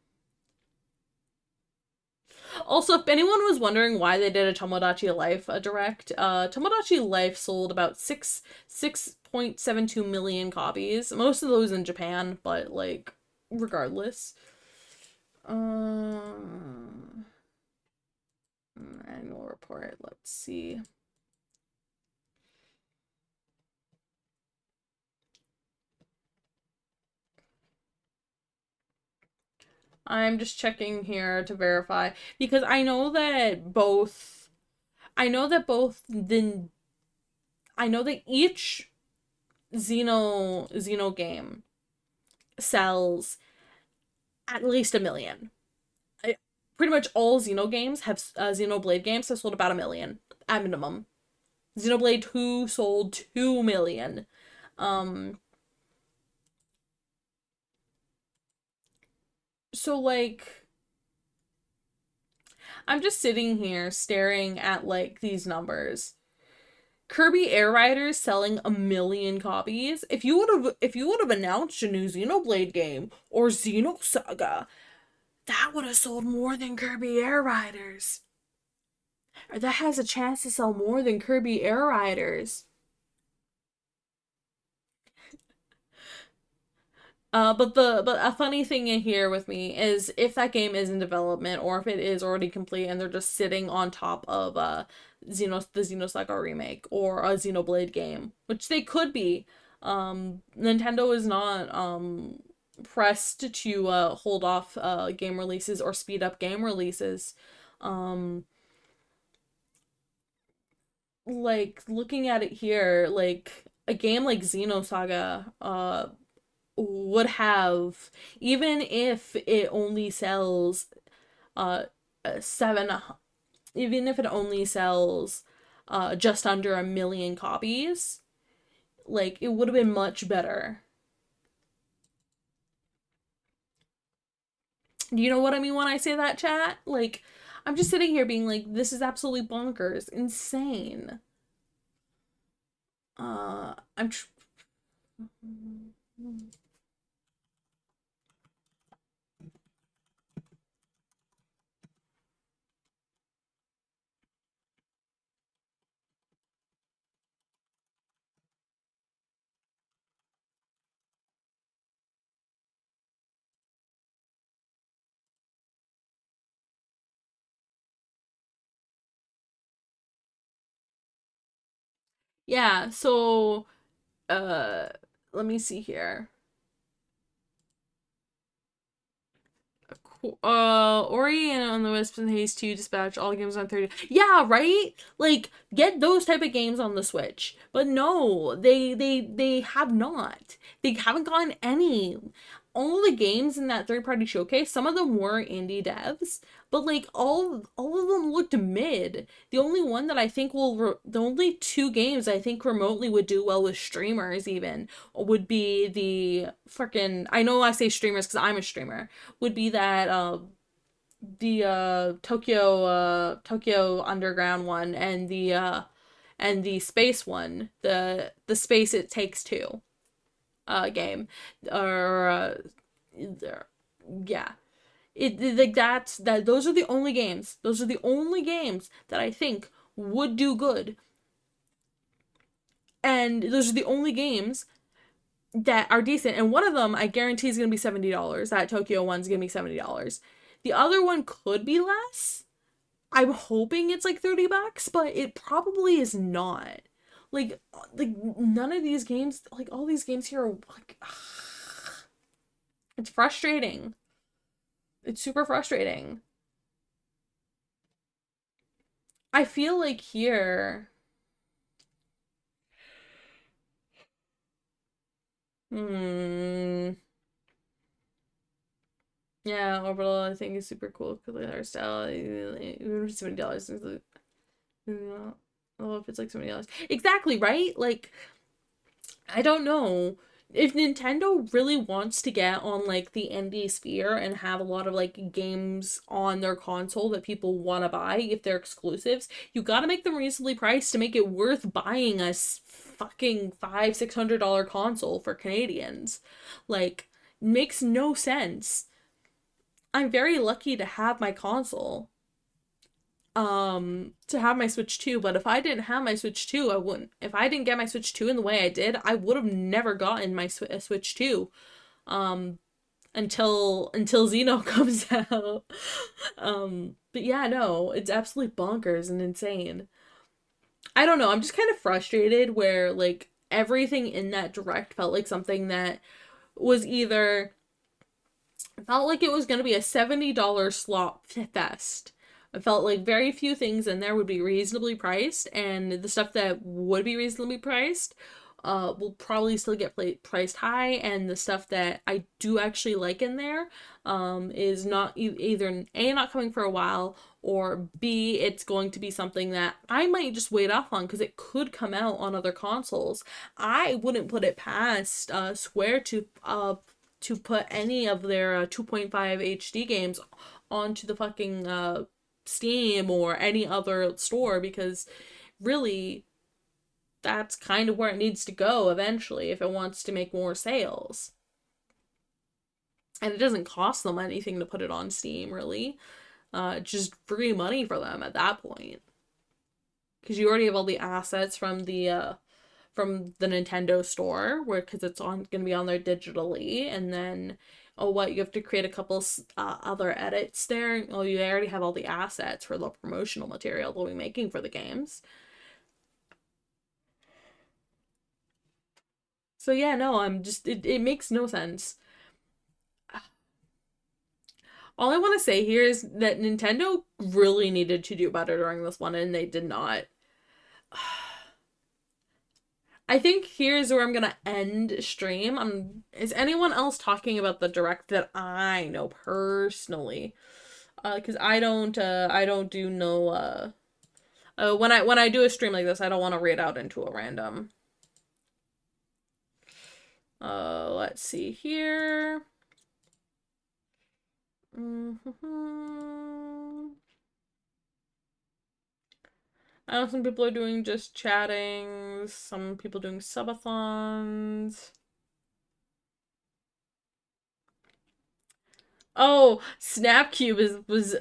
Also, if anyone was wondering why they did a Tomodachi Life direct, Tomodachi Life sold about 6.72 million copies. Most of those in Japan, but like regardless. Annual report. Let's see. I'm just checking here to verify because I know that each Xeno game sells at least 1 million. Pretty much all Xeno games have Xenoblade games have sold about 1 million at minimum. Xenoblade 2 sold 2 million. So like I'm just sitting here staring at like these numbers. Kirby Air Riders selling 1 million copies. If you would have announced a new Xenoblade game or Xenosaga, that would have sold more than Kirby Air Riders. Or that has a chance to sell more than Kirby Air Riders. But a funny thing in here with me is if that game is in development or if it is already complete and they're just sitting on top of the Xenosaga remake or a Xenoblade game, which they could be. Nintendo is not pressed to hold off game releases or speed up game releases. Like looking at it here, like a game like Xenosaga would have, even if it only sells even if it only sells just under 1 million copies, like it would have been much better. Do you know what I mean when I say that, chat? Like I'm just sitting here being like, this is absolutely bonkers, insane. I'm Yeah, so let me see here. Ori and the Wisps and Haze 2 Dispatch, all games on 30. Yeah, right? Like, get those type of games on the Switch. But no, they have not. They haven't gotten any. All the games in that third-party showcase, some of them were indie devs, but like all of them looked mid. The only one that I think the only 2 games I think remotely would do well with streamers even would be the freaking, I know I say streamers because I'm a streamer, would be that the Tokyo Underground one and the space one, the Space It Takes Two game, or yeah, like those are the only games that I think would do good, and those are the only games that are decent. And one of them, I guarantee, is going to be $70. That Tokyo one's going to be $70. The other one could be less. I'm hoping it's like $30, but it probably is not. Like none of these games, like all these games here are like, it's frustrating. It's super frustrating. I feel like here, yeah, Orbital I think is super cool because the art style, even if it's $70, oh, if it's like $70. Exactly, right? Like, I don't know. If Nintendo really wants to get on like the indie sphere and have a lot of like games on their console that people want to buy if they're exclusives, you got to make them reasonably priced to make it worth buying a fucking $500-$600 console for Canadians. Like, makes no sense. I'm very lucky to have my console. To have my Switch 2, but if I didn't have my Switch 2, I wouldn't. If I didn't get my Switch 2 in the way I did, I would have never gotten my Switch 2 until Xeno comes out. But yeah, no, it's absolutely bonkers and insane. I don't know, I'm just kind of frustrated where like everything in that direct felt like something that was either felt like it was going to be a $70 slot fest. I felt like very few things in there would be reasonably priced, and the stuff that would be reasonably priced will probably still get priced high, and the stuff that I do actually like in there is not either A, not coming for a while, or B, it's going to be something that I might just wait off on because it could come out on other consoles. I wouldn't put it past Square to put any of their 2.5 HD games onto the fucking Steam or any other store, because really that's kind of where it needs to go eventually if it wants to make more sales. And it doesn't cost them anything to put it on Steam, really. It's just free money for them at that point, because you already have all the assets from the Nintendo store, because it's going to be on there digitally, and then you have to create a couple other edits there. Oh, you already have all the assets for the promotional material they'll be making for the games. So yeah, no, it makes no sense. All I want to say here is that Nintendo really needed to do better during this one, and they did not. I think here's where I'm gonna end stream. Is anyone else talking about the direct that I know personally? Because I don't do no when I do a stream like this, I don't want to read out into a random. Let's see here. I know some people are doing just chatting, some people doing subathons. Oh, Snapcube was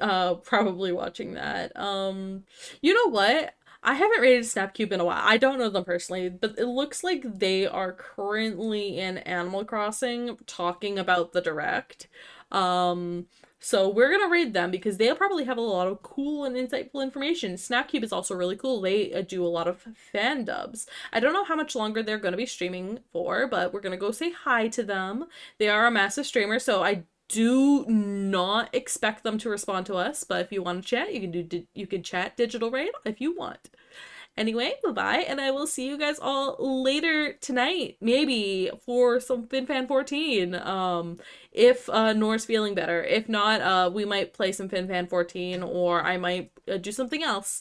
probably watching that. You know what? I haven't rated Snapcube in a while. I don't know them personally, but it looks like they are currently in Animal Crossing talking about the direct. So we're gonna raid them because they'll probably have a lot of cool and insightful information. Snapcube is also really cool. They do a lot of fan dubs. I don't know how much longer they're gonna be streaming for, but we're gonna go say hi to them. They are a massive streamer, so I do not expect them to respond to us, but if you want to chat, you can chat digital raid if you want. Anyway, bye-bye, and I will see you guys all later tonight, maybe for some FinFan 14, if Nora's feeling better. If not, we might play some FinFan 14, or I might do something else.